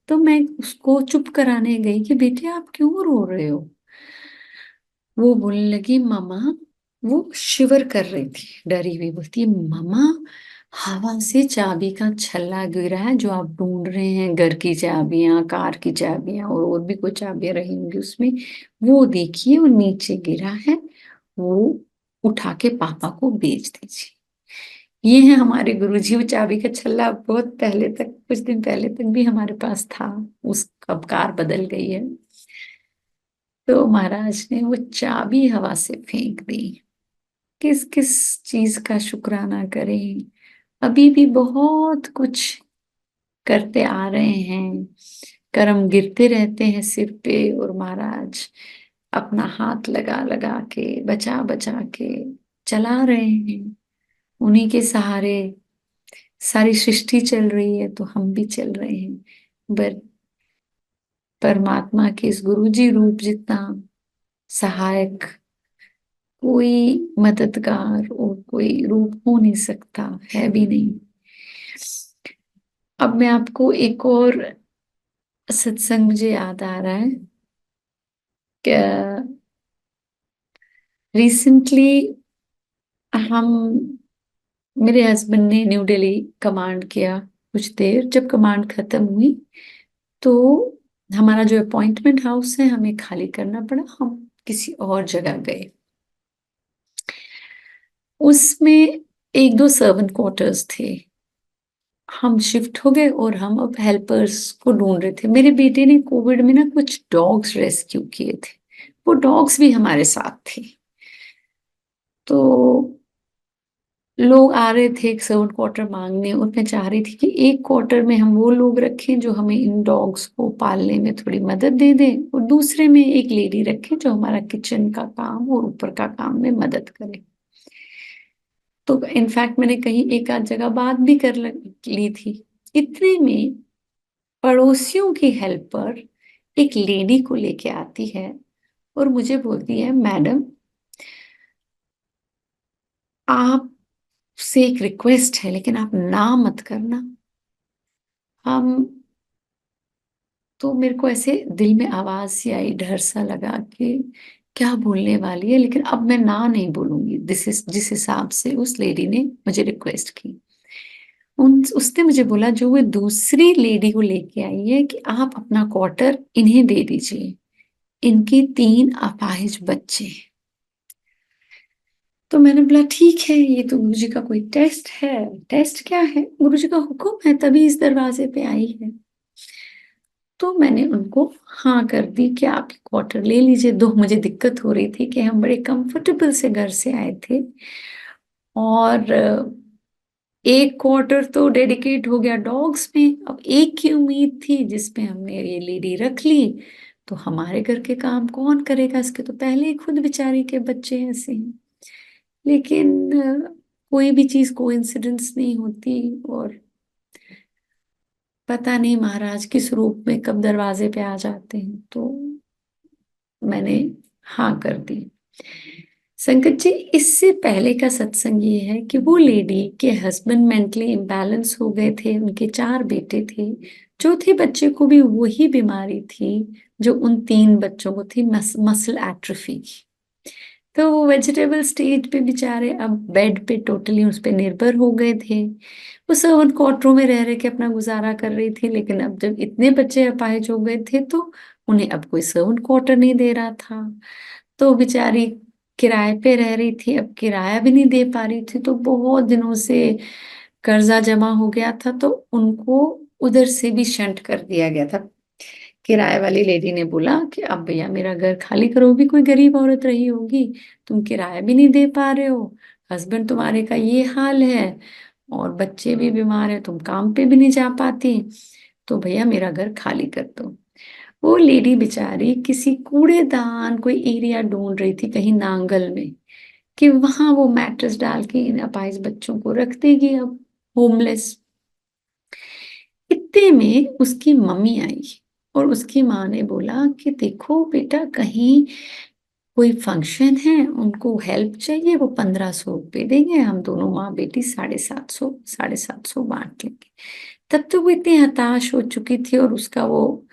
तो मैं उसको चुप कराने गई कि बेटे आप क्यों रो रहे हो। वो बोलने लगी मामा, वो शिवर कर रही थी डरी हुई, बोलती है मामा हवा से चाबी का छल्ला गिरा है, जो आप ढूंढ रहे हैं घर की चाबियां कार की चाबियां और भी कोई चाबियां रही होंगी उसमें, वो देखिए वो नीचे गिरा है, वो उठा के पापा को बेच दीजिए। ये है हमारे गुरुजी। वो चाबी का छल्ला बहुत पहले तक, कुछ दिन पहले तक भी हमारे पास था, उस अब कार बदल गई है। तो महाराज ने वो चाबी हवा से फेंक दी। किस किस चीज का शुक्राना करें। अभी भी बहुत कुछ करते आ रहे हैं, कर्म गिरते रहते हैं सिर पे और महाराज अपना हाथ लगा लगा के बचा बचा के चला रहे हैं। उन्हीं के सहारे सारी सृष्टि चल रही है तो हम भी चल रहे हैं। पर परमात्मा के इस गुरु जी रूप जितना सहायक कोई मददगार और कोई रूप हो नहीं सकता, है भी नहीं। अब मैं आपको एक और सत्संग मुझे याद आ रहा है कि रिसेंटली हम, मेरे हस्बैंड ने न्यू दिल्ली कमांड किया। कुछ देर जब कमांड खत्म हुई तो हमारा जो अपॉइंटमेंट हाउस है हमें खाली करना पड़ा, हम किसी और जगह गए। उसमें एक दो सर्वेंट क्वार्टर्स थे, हम शिफ्ट हो गए और हम अब हेल्पर्स को ढूंढ रहे थे। मेरे बेटे ने कोविड में ना कुछ डॉग्स रेस्क्यू किए थे, वो डॉग्स भी हमारे साथ थे। तो लोग आ रहे थे एक सर्वेंट क्वार्टर मांगने और मैं चाह रही थी कि एक क्वार्टर में हम वो लोग रखें जो हमें इन डॉग्स को पालने में थोड़ी मदद दे दें और दूसरे में एक लेडी रखें जो हमारा किचन का काम और ऊपर का काम में मदद करे। तो इनफैक्ट मैंने कहीं एक आध जगह बात भी कर ली थी। इतने में पड़ोसियों की हेल्पर एक लेडी को लेके आती है और मुझे बोलती है मैडम आपसे एक रिक्वेस्ट है लेकिन आप ना मत करना। हम, तो मेरे को ऐसे दिल में आवाज सी आई, डर सा लगा कि क्या बोलने वाली है, लेकिन अब मैं ना नहीं बोलूंगी। दिस इज जिस हिसाब से उस लेडी ने मुझे रिक्वेस्ट की, उन उसने मुझे बोला जो वो दूसरी लेडी को लेके आई है कि आप अपना क्वार्टर इन्हें दे दीजिए, इनके तीन अपाहिज बच्चे हैं। तो मैंने बोला ठीक है, ये तो गुरु जी का कोई टेस्ट है। टेस्ट क्या है, गुरु जी का हुक्म है तभी इस दरवाजे पे आई है। तो मैंने उनको हाँ कर दी कि आप क्वार्टर ले लीजिए। दो मुझे दिक्कत हो रही थी कि हम बड़े कंफर्टेबल से घर से आए थे और एक क्वार्टर तो डेडिकेट हो गया डॉग्स में, अब एक की उम्मीद थी जिसमें हमने ये लेडी रख ली। तो हमारे घर के काम कौन करेगा, इसके तो पहले ही खुद बेचारी के बच्चे ऐसे हैं। लेकिन कोई भी चीज कोइंसिडेंस नहीं होती और पता नहीं महाराज किस रूप में कब दरवाजे पे आ जाते हैं, तो मैंने हाँ कर दी। संकट जी, इससे पहले का सत्संग ये है कि वो लेडी के हस्बैंड मेंटली इम्बैलेंस हो गए थे, उनके 4 बेटे थे। चौथे बच्चे को भी वही बीमारी थी जो उन 3 बच्चों को थी, मसल एट्रोफी। तो वो वेजिटेबल स्टेज पे बेचारे अब बेड पे टोटली उस पे निर्भर हो गए थे। वो सर्वेंट क्वार्टरों में रह रहे के अपना गुजारा कर रही थी, लेकिन अब जब इतने बच्चे अपाहिज हो गए थे तो उन्हें अब कोई सर्वेंट क्वार्टर नहीं दे रहा था। तो बेचारी किराए पे रह रही थी, अब किराया भी नहीं दे पा रही थी, तो बहुत दिनों से कर्जा जमा हो गया था, तो उनको उधर से भी शंट कर दिया गया था। किराए वाली लेडी ने बोला कि अब भैया मेरा घर खाली करो, भी कोई गरीब औरत रही होगी, तुम किराया भी नहीं दे पा रहे हो, हस्बैंड तुम्हारे का ये हाल है, और बच्चे भी बीमार है, तुम काम पे भी नहीं जा पाती, तो भैया मेरा घर खाली कर दो। वो लेडी बेचारी किसी कूड़ेदान कोई एरिया ढूंढ रही थी कहीं नांगल में, कि वहां वो मैट्रेस डाल के इन अपाहिज बच्चों को रख देगी, अब होमलेस। इतने में उसकी मम्मी आई और उसकी माँ ने बोला कि देखो बेटा, कहीं कोई फंक्शन है, उनको हेल्प चाहिए, वो 1500 रुपये देंगे, हम दोनों माँ बेटी 750 बांट लेंगे। तब तो वो इतनी हताश हो चुकी थी, और उसका वो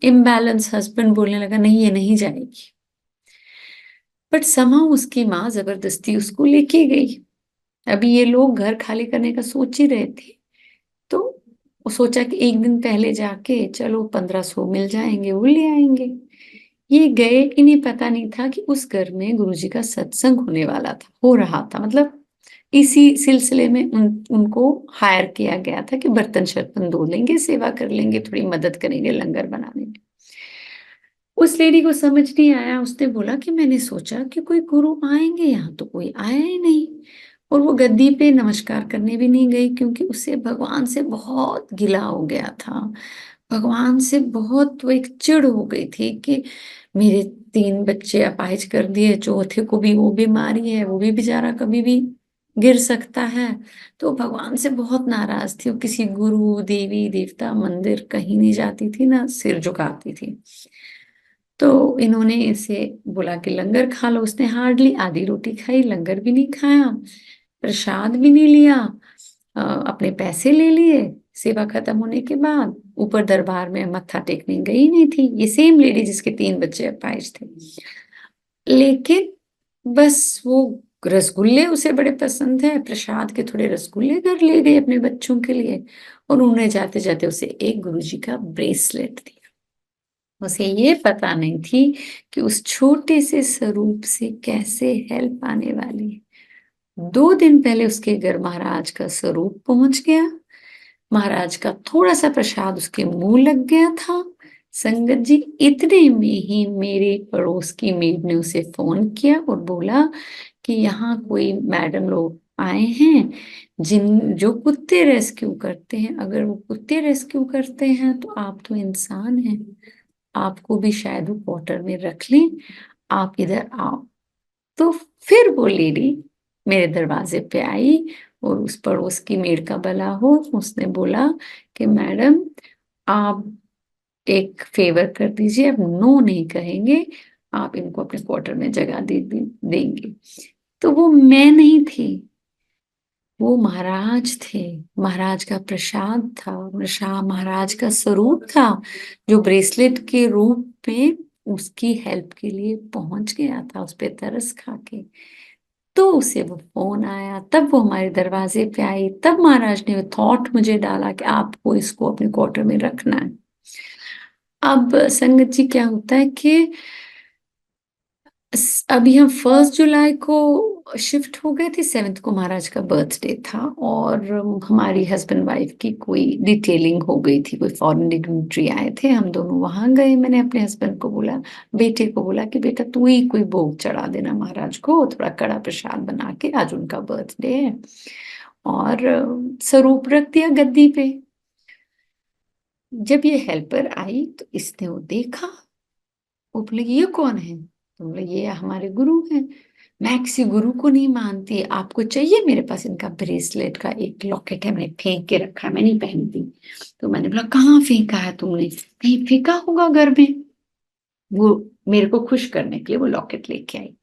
इम्बैलेंस हस्बैंड बोलने लगा नहीं ये नहीं जाएगी। बट समहाउ उसकी माँ जबरदस्ती उसको लेके गई। अभी ये लोग घर खाली करने का सोच ही रहे थे, तो वो सोचा कि एक दिन पहले जाके चलो 1500 मिल जाएंगे, वो ले आएंगे। ये गए, इन्हें पता नहीं था कि उस घर में गुरुजी का सत्संग होने वाला था, हो रहा था, मतलब इसी सिलसिले में उनको हायर किया गया था कि बर्तन शर्तन धो लेंगे, सेवा कर लेंगे, थोड़ी मदद करेंगे लंगर बनाने में। उस लेडी को समझ नहीं आया, उसने बोला कि मैंने सोचा कि कोई गुरु आएंगे, यहाँ तो कोई आया ही नहीं। और वो गद्दी पे नमस्कार करने भी नहीं गई, क्योंकि उसे भगवान से बहुत गिला हो गया था। भगवान से बहुत वो एक चिढ़ हो गई थी कि मेरे 3 बच्चे अपाहिज कर दिए, चौथे को भी वो बीमारी है, वो भी बेचारा कभी भी गिर सकता है। तो भगवान से बहुत नाराज थी, वो किसी गुरु देवी देवता मंदिर कहीं नहीं जाती थी, ना सिर झुकाती थी। तो इन्होंने इसे बोला कि लंगर खा लो, उसने हार्डली आधी रोटी खाई, लंगर भी नहीं खाया, प्रसाद भी नहीं लिया, अपने पैसे ले लिए। सेवा खत्म होने के बाद ऊपर दरबार में मत्था टेकने गई नहीं थी, ये सेम लेडी जिसके 3 बच्चे अपाहिज थे। लेकिन बस वो रसगुल्ले उसे बड़े पसंद है, प्रसाद के थोड़े रसगुल्ले घर ले गई अपने बच्चों के लिए, और उन्हें जाते जाते उसे एक गुरुजी का ब्रेसलेट दिया। उसे ये पता नहीं थी कि उस छोटे से स्वरूप से कैसे हेल्प आने वाली है। 2 दिन पहले उसके घर महाराज का स्वरूप पहुंच गया, महाराज का थोड़ा सा प्रसाद उसके मुंह लग गया था। संगत जी, इतने में ही मेरे पड़ोस की मेड ने उसे फोन किया और बोला कि यहाँ कोई मैडम लोग आए हैं जिन जो कुत्ते रेस्क्यू करते हैं, अगर वो कुत्ते रेस्क्यू करते हैं तो आप तो इंसान हैं, आपको भी शायद वो क्वार्टर में रख लें, आप इधर आओ। तो फिर वो लेडी मेरे दरवाजे पे आई, और उस पड़ोस की मेड का भला हो, उसने बोला कि मैडम आप एक फेवर कर दीजिए, अब नो नहीं कहेंगे, आप इनको अपने क्वार्टर में जगह देंगे। तो वो मैं नहीं थी, वो महाराज थे, महाराज का प्रसाद था, महाराज का स्वरूप था, जो ब्रेसलेट के रूप में उसकी हेल्प के लिए पहुंच गया था, उस पे तरस खा के। तो उसे वो फोन आया, तब वो हमारे दरवाजे पे आई, तब महाराज ने थॉट मुझे डाला कि आपको इसको अपने क्वार्टर में रखना है। अब संगत जी क्या होता है कि अभी हम 1 जुलाई को शिफ्ट हो गए थे, 7th को महाराज का बर्थडे था, और हमारी हस्बैंड वाइफ की कोई डिटेलिंग हो गई थी, कोई फॉरेन डिग्नेटरी आए थे, हम दोनों वहां गए। मैंने अपने हस्बैंड को बोला, बेटे को बोला कि बेटा तू ही कोई भोग चढ़ा देना महाराज को, थोड़ा कड़ा प्रसाद बना के, आज उनका बर्थडे है। और स्वरूप रख दिया गद्दी पे। जब ये हेल्पर आई तो इसने वो देखा, वो बोले ये कौन है, तो बोले ये हमारे गुरु हैं। मैं किसी गुरु को नहीं मानती, आपको चाहिए? मेरे पास इनका ब्रेसलेट का एक लॉकेट है, मैंने फेंक के रखा है, मैं नहीं पहनती। तो मैंने बोला कहाँ फेंका है तुमने? कहीं फेंका होगा घर में। वो मेरे को खुश करने के लिए वो लॉकेट लेके आई।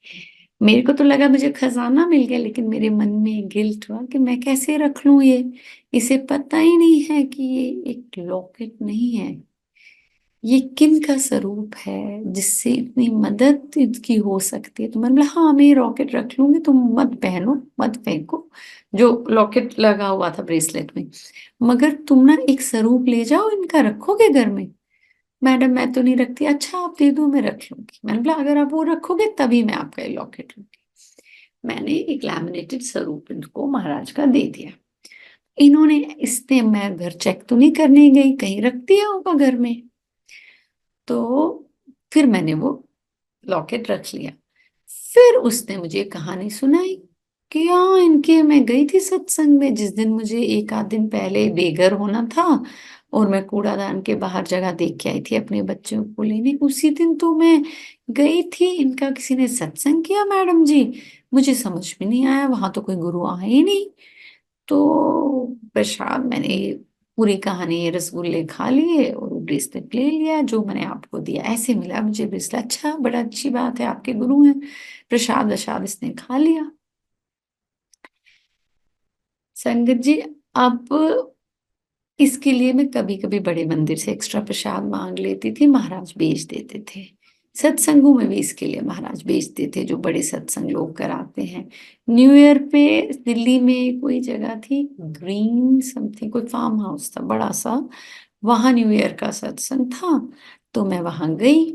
मेरे को तो लगा मुझे खजाना मिल गया, लेकिन मेरे मन में गिल्ट हुआ कि मैं कैसे रख लूं ये, इसे पता ही नहीं है कि ये एक लॉकेट नहीं है। ये किन का स्वरूप है जिससे इतनी मदद इसकी हो सकती है? तो मैंने बोला हाँ मैं ये रॉकेट रख लूंगी, तुम मत पहनो मत फेंको, जो लॉकेट लगा हुआ था ब्रेसलेट में, मगर तुम ना एक स्वरूप ले जाओ, इनका रखोगे घर में? मैडम मैं तो नहीं रखती। अच्छा आप दे दो, मैं रख लूंगी। मैंने बोला अगर आप वो रखोगे तभी मैं आपका ये लॉकेट लूंगी। मैंने एक लैमिनेटेड स्वरूप इनको महाराज का दे दिया। इन्होंने, इसने, मैं घर चेक तो नहीं करने गई, कहीं रख दिया होगा घर में। तो फिर मैंने वो लॉकेट रख लिया। फिर उसने मुझे कहानी सुनाई कि हाँ इनके, मैं गई थी सत्संग में जिस दिन, मुझे एक आध दिन पहले बेघर होना था और मैं कूड़ादान के बाहर जगह देख के आई थी अपने बच्चों को लेने, उसी दिन तो मैं गई थी, इनका किसी ने सत्संग किया मैडम जी, मुझे समझ में नहीं आया, वहां तो कोई गुरु आए ही नहीं। तो प्रसाद मैंने, पूरी कहानी, रसगुल्ले खा लिए और वो ब्रेसलेट ले लिया जो मैंने आपको दिया, ऐसे मिला मुझे ब्रेसलेट। अच्छा बड़ा अच्छी बात है, आपके गुरु हैं। प्रसाद वसाद इसने खा लिया। संगत जी, अब इसके लिए मैं कभी कभी बड़े मंदिर से एक्स्ट्रा प्रसाद मांग लेती थी, महाराज भेज देते थे। सत्संगों में भी इसके लिए महाराज भेजते थे, जो बड़े सत्संग लोग कराते हैं। न्यू ईयर पे दिल्ली में कोई जगह थी, ग्रीन समथिंग, कोई फार्म हाउस था बड़ा सा, वहां न्यू ईयर का सत्संग था। तो मैं वहां गई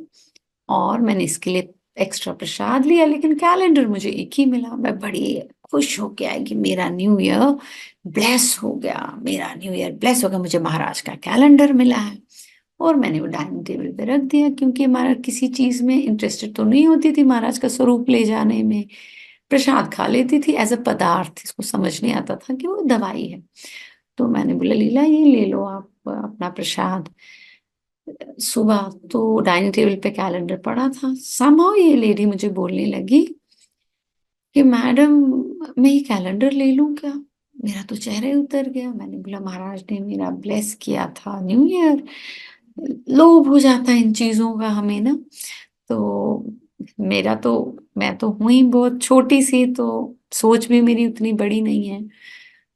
और मैंने इसके लिए एक्स्ट्रा प्रसाद लिया, लेकिन कैलेंडर मुझे एक ही मिला। मैं बड़ी खुश हो गया कि मेरा न्यू ईयर ब्लेस हो गया, मेरा न्यू ईयर ब्लेस हो गया, मुझे महाराज का कैलेंडर मिला है। और मैंने वो डाइनिंग टेबल पे रख दिया, क्योंकि हमारा किसी चीज में इंटरेस्टेड तो नहीं होती थी महाराज का स्वरूप ले जाने में। प्रसाद खा लेती थी एज अ पदार्थ, इसको समझ नहीं आता था कि वो दवाई है। तो मैंने बोला लीला ये ले लो आप अपना प्रसाद। सुबह तो डाइनिंग टेबल पे कैलेंडर पड़ा था, समहाउ ये लेडी मुझे बोलने लगी कि मैडम मैं ये कैलेंडर ले लूं क्या? मेरा तो चेहरा ही उतर गया। मैंने बोला महाराज ने मेरा ब्लेस किया था न्यू ईयर, लोभ हो जाता है इन चीजों का हमें ना। तो मेरा तो, मैं तो हुई बहुत छोटी सी, तो सोच भी मेरी उतनी बड़ी नहीं है।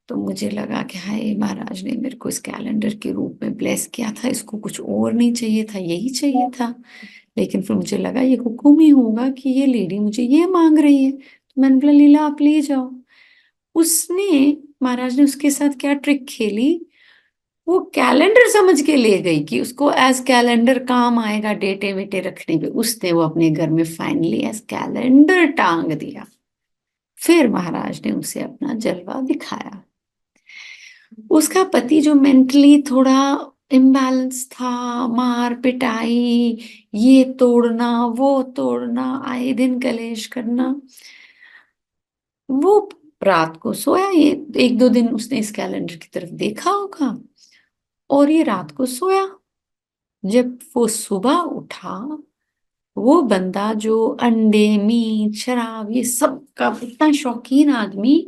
तो मुझे लगा कि हाय महाराज ने मेरे को इस कैलेंडर के रूप में ब्लेस किया था, इसको कुछ और नहीं चाहिए था, यही चाहिए था। लेकिन फिर मुझे लगा ये हुक्म ही होगा कि ये लेडी मुझे ये मांग रही है, तो मैंने बोला लीला आप ले जाओ। उसने, महाराज ने उसके साथ क्या ट्रिक खेली, वो कैलेंडर समझ के ले गई कि उसको एज कैलेंडर काम आएगा डेटे वेटे रखने पे, उसने वो अपने घर में फाइनली एज कैलेंडर टांग दिया। फिर महाराज ने उसे अपना जलवा दिखाया। उसका पति जो मेंटली थोड़ा इम्बैलेंस था, मार पिटाई, ये तोड़ना वो तोड़ना, आए दिन कलेश करना, वो रात को सोया, ये एक दो दिन उसने इस कैलेंडर की तरफ देखा होगा और ये रात को सोया। जब वो सुबह उठा, वो बंदा जो अंडे मीट शराब ये सब का इतना शौकीन आदमी,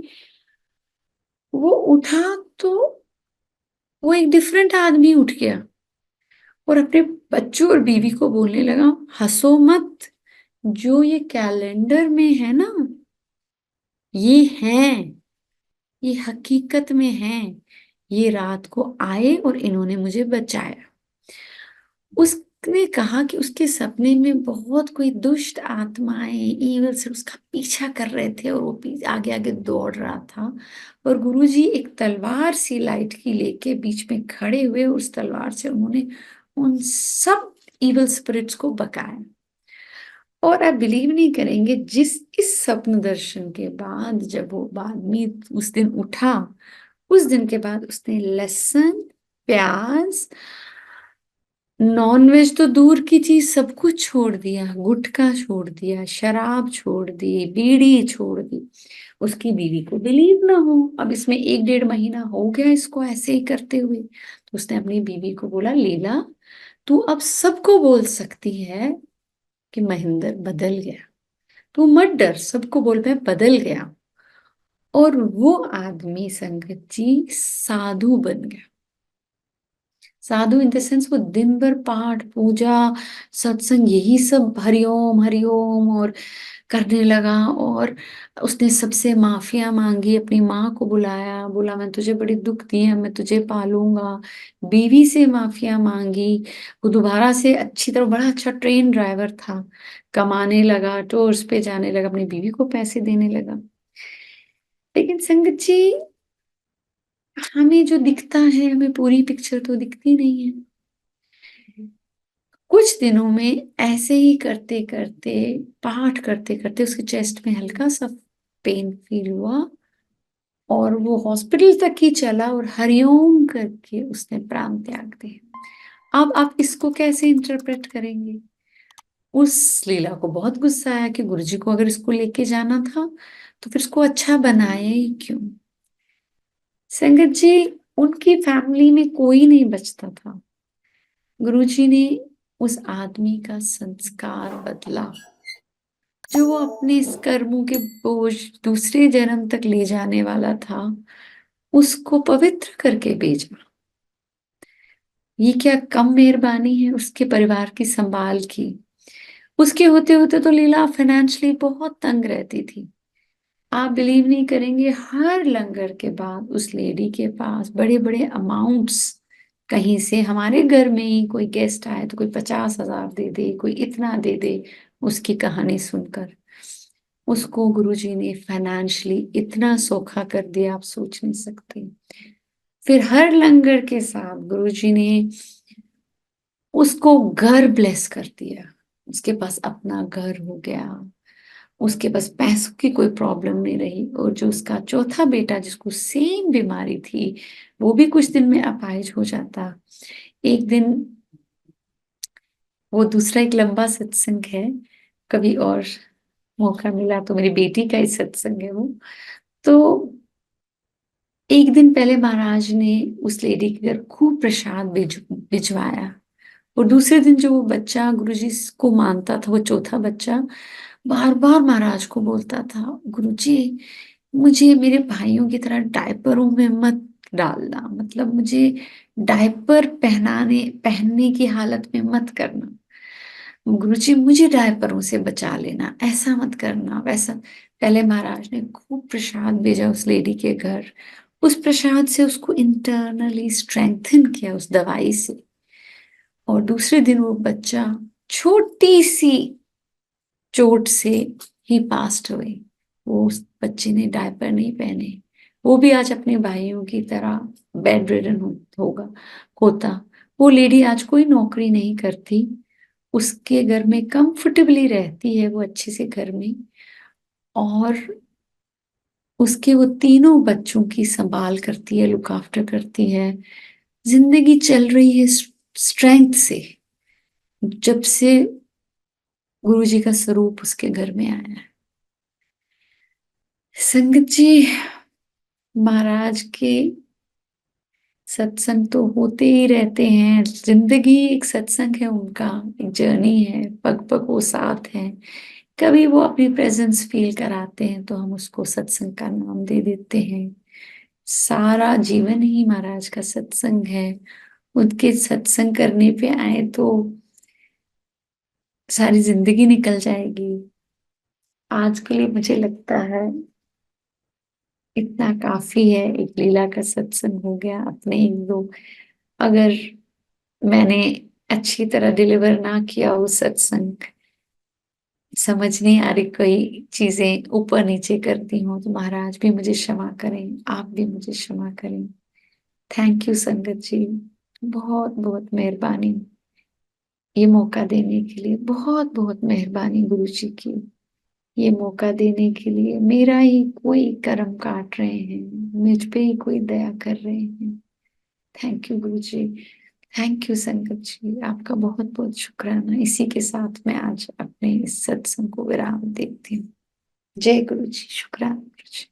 वो उठा तो वो एक डिफरेंट आदमी उठ गया और अपने बच्चों और बीवी को बोलने लगा हंसो मत, जो ये कैलेंडर में है ना, ये है, ये हकीकत में है, ये रात को आए और इन्होंने मुझे बचाया। उसने कहा कि उसके सपने में बहुत कोई दुष्ट आत्माएं, ईवल से उसका पीछा कर रहे थे और वो आगे आगे दौड़ रहा था। और गुरुजी एक तलवार सी लाइट की लेके बीच में खड़े हुए, उस तलवार से उन्होंने उन सब इवल स्पिरिट्स को बकाया। और आप बिलीव नहीं करेंगे, जिस इस स्वप्न दर्शन के बाद जब वो आदमी उस दिन उठा, उस दिन के बाद उसने लहसुन, प्याज, नॉनवेज तो दूर की चीज सब कुछ छोड़ दिया, गुटखा छोड़ दिया, शराब छोड़ दी, बीड़ी छोड़ दी। उसकी बीवी को बिलीव ना हो, अब इसमें एक डेढ़ महीना हो गया इसको ऐसे ही करते हुए। तो उसने अपनी बीवी को बोला लीला तू अब सबको बोल सकती है कि महेंद्र बदल गया, तू मत डर, सबको बोल मैं बदल गया। और वो आदमी संगत जी साधु बन गया। साधु इन द सेंस वो दिन भर पाठ पूजा सत्संग यही सब हरिओम हरिओम और करने लगा। और उसने सबसे माफिया मांगी, अपनी माँ को बुलाया, बोला मैं तुझे बड़ी दुख दी है, मैं तुझे पालूंगा। बीवी से माफिया मांगी। वो दोबारा से अच्छी तरह, बड़ा अच्छा ट्रेन ड्राइवर था, कमाने लगा, टूर्स पे जाने लगा, अपनी बीवी को पैसे देने लगा। लेकिन संगत जी, हमें जो दिखता है, हमें पूरी पिक्चर तो दिखती नहीं है। कुछ दिनों में ऐसे ही करते करते, पाठ करते करते उसके चेस्ट में हल्का सा पेन फील हुआ और वो हॉस्पिटल तक ही चला और हरिओम करके उसने प्राण त्याग दिया। अब आप इसको कैसे इंटरप्रेट करेंगे? उस लीला को बहुत गुस्सा आया कि गुरुजी को अगर इसको लेके जाना था तो फिर इसको अच्छा बनाया ही क्यों? संगत जी, उनकी फैमिली में कोई नहीं बचता था। गुरुजी ने उस आदमी का संस्कार बदला, जो वो अपने इस कर्मों के बोझ दूसरे जन्म तक ले जाने वाला था, उसको पवित्र करके भेजा। ये क्या कम मेहरबानी है उसके परिवार की संभाल की। उसके होते होते तो लीला फाइनेंशियली बहुत तंग रहती थी। आप बिलीव नहीं करेंगे, हर लंगर के बाद उस लेडी के पास बड़े बड़े अमाउंट्स, कहीं से हमारे घर में ही कोई गेस्ट आए तो कोई 50,000 दे दे, कोई इतना दे दे। उसकी कहानी सुनकर उसको गुरुजी ने फाइनेंशियली इतना सोखा कर दिया, आप सोच नहीं सकते। फिर हर लंगर के साथ गुरुजी ने उसको घर ब्लेस कर दिया। उसके पास अपना घर हो गया, उसके पास पैसों की कोई प्रॉब्लम नहीं रही। और जो उसका चौथा बेटा, जिसको सेम बीमारी थी, वो भी कुछ दिन में अपाहिज हो जाता। एक दिन, वो दूसरा एक लंबा सत्संग है, कभी और मौका मिला तो मेरी बेटी का ही सत्संग है वो। तो एक दिन पहले महाराज ने उस लेडी के घर खूब प्रसाद भिजवाया। और दूसरे दिन जो वो बच्चा गुरुजी को मानता था, वो चौथा बच्चा, बार बार महाराज को बोलता था, गुरुजी मुझे मेरे भाइयों की तरह डायपरों में मत डालना, मतलब मुझे डायपर पहनने की हालत में मत करना। गुरुजी मुझे डायपरों से बचा लेना, ऐसा मत करना वैसा। पहले महाराज ने खूब प्रसाद भेजा उस लेडी के घर। उस प्रसाद से उसको इंटरनली स्ट्रेंथन किया, उस दवाई से। और दूसरे दिन वो बच्चा छोटी सी चोट से ही पास्ट हुए। वो उस बच्चे ने डायपर नहीं पहने, वो भी आज अपने भाइयों की तरह बेड रिडन होगा होता। वो लेडी आज कोई नौकरी नहीं करती, उसके घर में कंफर्टेबली रहती है वो अच्छे से घर में। और उसके वो तीनों बच्चों की संभाल करती है, लुक आफ्टर करती है। जिंदगी चल रही है स्ट्रेंथ से, जब से गुरु जी का स्वरूप उसके घर में आया है। संगत जी, महाराज के सत्संग तो होते ही रहते हैं, जिंदगी एक सत्संग है उनका, एक जर्नी है, पग पग वो साथ है। कभी वो अपनी प्रेजेंस फील कराते हैं तो हम उसको सत्संग का नाम दे देते हैं। सारा जीवन ही महाराज का सत्संग है। उनके सत्संग करने पे आए तो सारी जिंदगी निकल जाएगी। आज के लिए मुझे लगता है इतना काफी है, एक लीला का सत्संग हो गया। अपने एक दो, अगर मैंने अच्छी तरह डिलीवर ना किया वो सत्संग, समझ नहीं आ रही, कोई चीजें ऊपर नीचे करती हूँ तो महाराज भी मुझे क्षमा करें, आप भी मुझे क्षमा करें। थैंक यू संगत जी, बहुत बहुत मेहरबानी। ये मौका देने के लिए बहुत बहुत मेहरबानी गुरु जी की। ये मौका देने के लिए, मेरा ही कोई कर्म काट रहे हैं, मुझ पे ही कोई दया कर रहे हैं। Thank you Guru ji, thank you Sangat जी, आपका बहुत बहुत शुक्राना। इसी के साथ मैं आज अपने इस सत्संग को विराम देती हूँ। जय गुरु जी, शुक्राना गुरु जी।